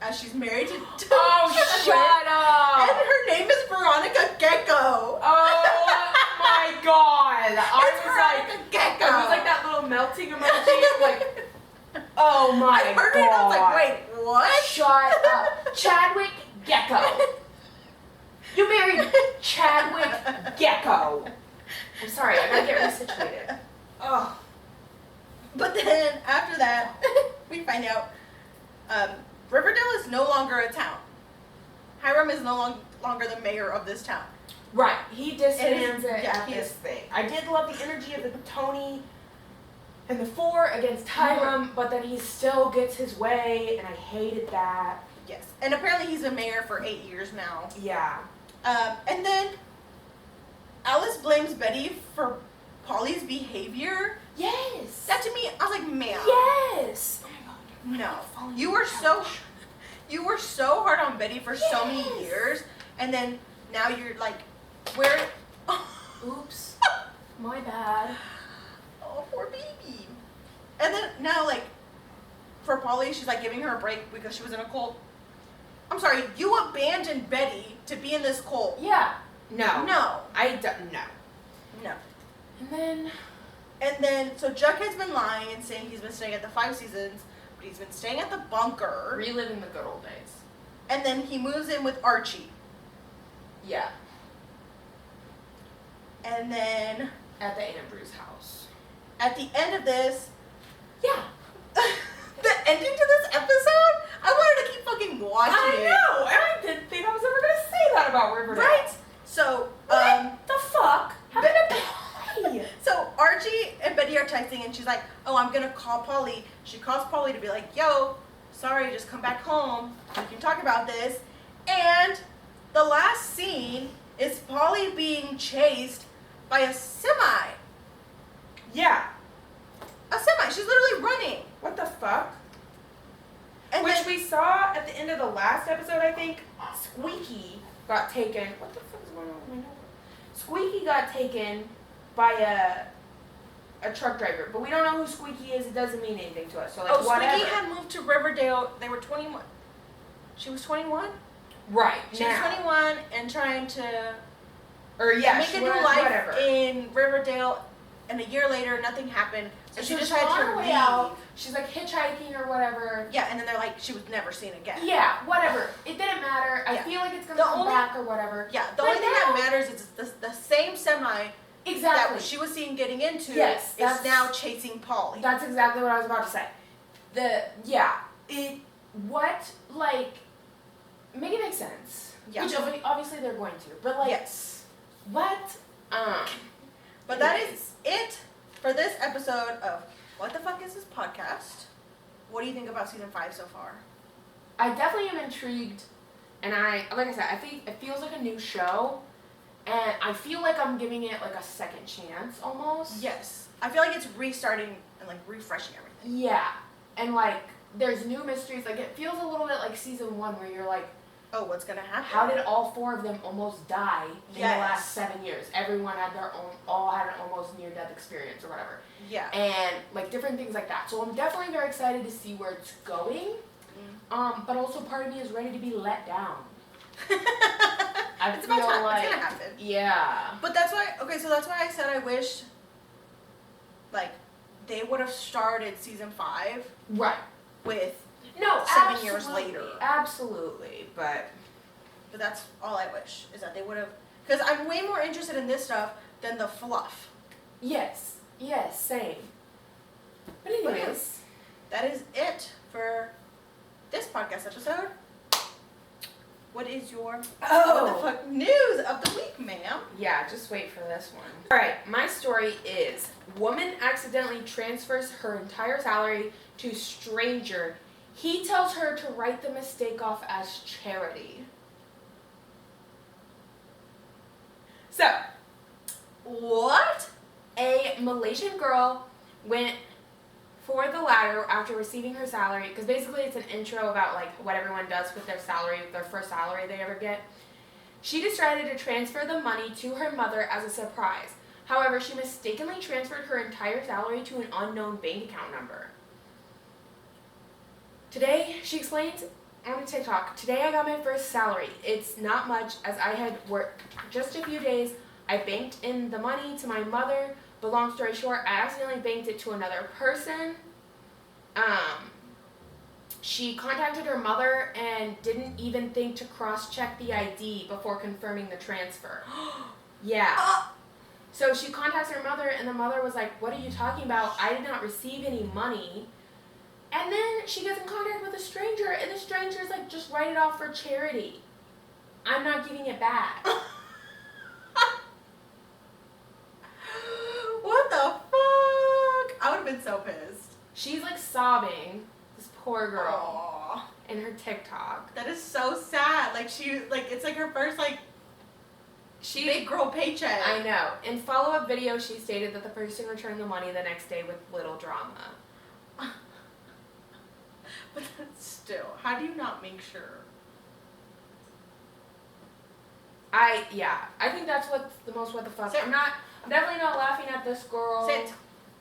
as she's married to Oh, Chadwick, shut up! and her name is Veronica Gecko. Oh my god! It's Veronica Gecko. I was like that little melting emoji. Like, oh my I heard god! it and I was like, wait, what? Shut up, Chadwick Gecko. You married Chadwick Gecko. I'm sorry, I gotta get resituated. Oh. But then after that, we find out Riverdale is no longer a town. Hiram is no longer the mayor of this town. Right, he disbands it yeah, at he this is. thing. I did love the energy of the Tony and the four against Hiram, but then he still gets his way, and I hated that. Yes. And apparently he's a mayor for 8 years now. Yeah. And then Alice blames Betty for Polly's behavior. Yes. That to me, I was like, ma'am. Yes. Oh my god. No. Falling You off were the couch. you were so hard on Betty for so many Yes. years, and then now you're like, where? Oops. My bad. Oh, poor baby. And then now, like, for Polly, she's like giving her a break because she was in a cult. I'm sorry, you abandoned Betty to be in this cult. Yeah. No. No. I don't. No. No. And then. And then, so Jughead's been lying and saying he's been staying at the 5 Seasons, but he's been staying at the bunker. Reliving the good old days. And then he moves in with Archie. Yeah. And then, At the Andrews house. at the end of this, Yeah. the ending to this episode, I wanted to keep fucking watching I it. know. And I didn't think I was ever gonna say that about Riverdale. Right? So, What the fuck happened to Betty? So Archie and Betty are texting and she's like, oh, I'm gonna call Polly. She calls Polly to be like, yo, sorry, just come back home. We can talk about this. And the last scene is Polly being chased by a semi. Yeah. A semi. She's literally running. What the fuck? And Which then, we saw at the end of the last episode, I think. Squeaky got taken. What the fuck is going on with my nose? Squeaky got taken by a truck driver, but we don't know who Squeaky is. It doesn't mean anything to us. So like whatever. Squeaky had moved to Riverdale. They were 21. She was 21? Right. She now. was 21 and trying to Or yeah, make she a new was, life whatever. in Riverdale, and a year later, nothing happened. So And she so decided on to her way leave. out. She's like hitchhiking or whatever. Yeah, and then they're like, she was never seen again. Yeah, whatever. It didn't matter. I Yeah. feel like it's gonna The come only- back or whatever. Yeah, the But only thing now- that matters is the same semi Exactly. that she was seen getting into Yes, is that's- now chasing Polly. That's exactly what I was about to say. Make it make sense. Yeah. Which obviously they're going to, but like, Yes. what? But that is it for this episode of What the Fuck Is This Podcast? What do you think about season 5 so far? I definitely am intrigued, and like I said, I think it feels like a new show, and I feel like I'm giving it like a second chance almost. Yes. I feel like it's restarting and like refreshing everything. Yeah, and like there's new mysteries. Like it feels a little bit like season 1 where you're like, Oh, what's gonna happen? how did all 4 of them almost die in the Yes. last 7 years? Everyone had all had an almost near-death experience or whatever. Yeah. And like different things like that. So I'm definitely very excited to see where it's going. But also part of me is ready to be let down. I It's feel about time. like It's gonna happen. yeah. But that's why, so that's why I said I wished, like, they would have started season 5 Right. with, No, 7 years absolutely, later. Absolutely. But that's all I wish, is that they would have, because I'm way more interested in this stuff than the fluff. yes, same. But anyways, That is it for this podcast episode. What is your what the fuck news of the week, ma'am? yeah, just wait for this one. All right, my story is woman accidentally transfers her entire salary to stranger. He tells her to write the mistake off as charity. So, What? a Malaysian girl went for the ladder after receiving her salary, because basically it's an intro about like what everyone does with their salary, their first salary they ever get. She decided to transfer the money to her mother as a surprise. However, she mistakenly transferred her entire salary to an unknown bank account number. Today, she explains on TikTok, today I got my first salary. It's not much as I had worked just a few days. I banked in the money to my mother, but long story short, I accidentally banked it to another person. She contacted her mother and didn't even think to cross-check the ID before confirming the transfer. Yeah. So she contacts her mother, and the mother was like, what are you talking about? I did not receive any money. And then she gets in contact with a stranger, and the stranger's like, just write it off for charity. I'm not giving it back. What the fuck? I would have been so pissed. She's like sobbing, this poor girl, Aww. in her TikTok. That is so sad. Like it's like her first like She, big girl paycheck. I know. In follow-up video, she stated that the person returned the money the next day with little drama. But still, how do you not make sure? I think that's what's the most what the fuck. Sit. I'm definitely not laughing at this girl. Sit.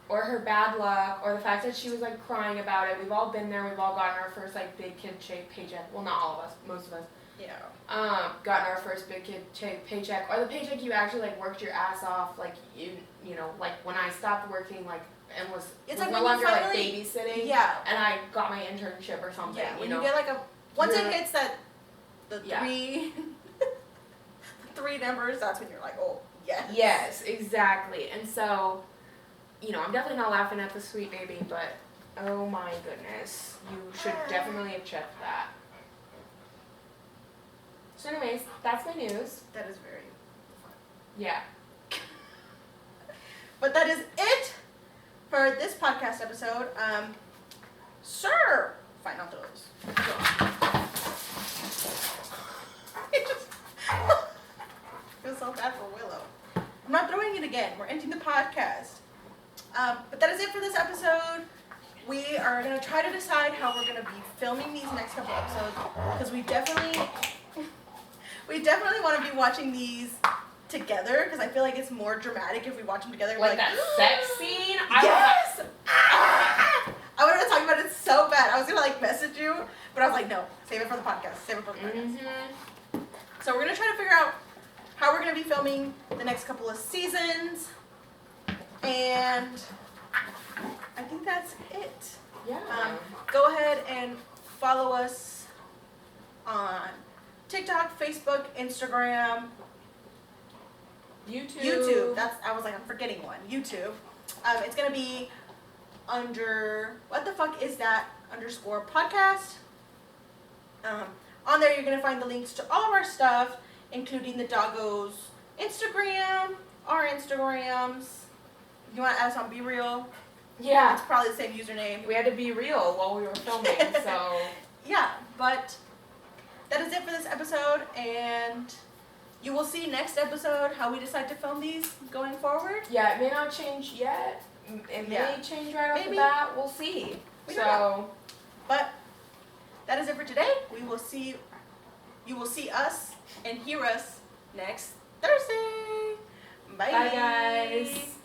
Or her bad luck, or the fact that she was like crying about it. We've all been there. We've all gotten our first like big kid paycheck. Well, not all of us, most of us. Yeah. Gotten our first big kid paycheck, or the paycheck you actually like worked your ass off. Like you know, like when I stopped working, like and was It's was like no when you longer finally- like babysitting. Yeah. And I got my internship or something. Yeah. When you know. get like once You're- it hits that the Yeah. three the 3 numbers, that's when you're like, oh yes. Yes, exactly. And so, you know, I'm definitely not laughing at the sweet baby, but oh my goodness, you should definitely have checked that. So anyways, that's my news. That is very fun. Yeah. But that is it for this podcast episode. Sir, fine, I'll throw this. It was doing it again. We're ending the podcast. But that is it for this episode. We are going to try to decide how we're going to be filming these next couple episodes because we definitely want to be watching these together because I feel like it's more dramatic if we watch them together. Like that sex scene? Yes! I wanted to talk about it so bad. I was going to like message you, but I was like, no, save it for the podcast. Save it for the podcast. Mm-hmm. So we're going to try to figure out how we're going to be filming the next couple of seasons. And I think that's it. Yeah. Go ahead and follow us on TikTok, Facebook, Instagram, YouTube. I was like, I'm forgetting one. YouTube. It's gonna be under what the fuck is that _podcast. On there, you're gonna find the links to all of our stuff, including the doggo's Instagram, our Instagrams. You want to add us on Be Real? Yeah. It's probably the same username. We had to be real while we were filming, so. Yeah, but that is it for this episode, and you will see next episode how we decide to film these going forward. Yeah, it may not change yet. It may change right off the Maybe. bat. We'll see. We don't know. But that is it for today. You will see us and hear us next Thursday. Bye. Bye, guys.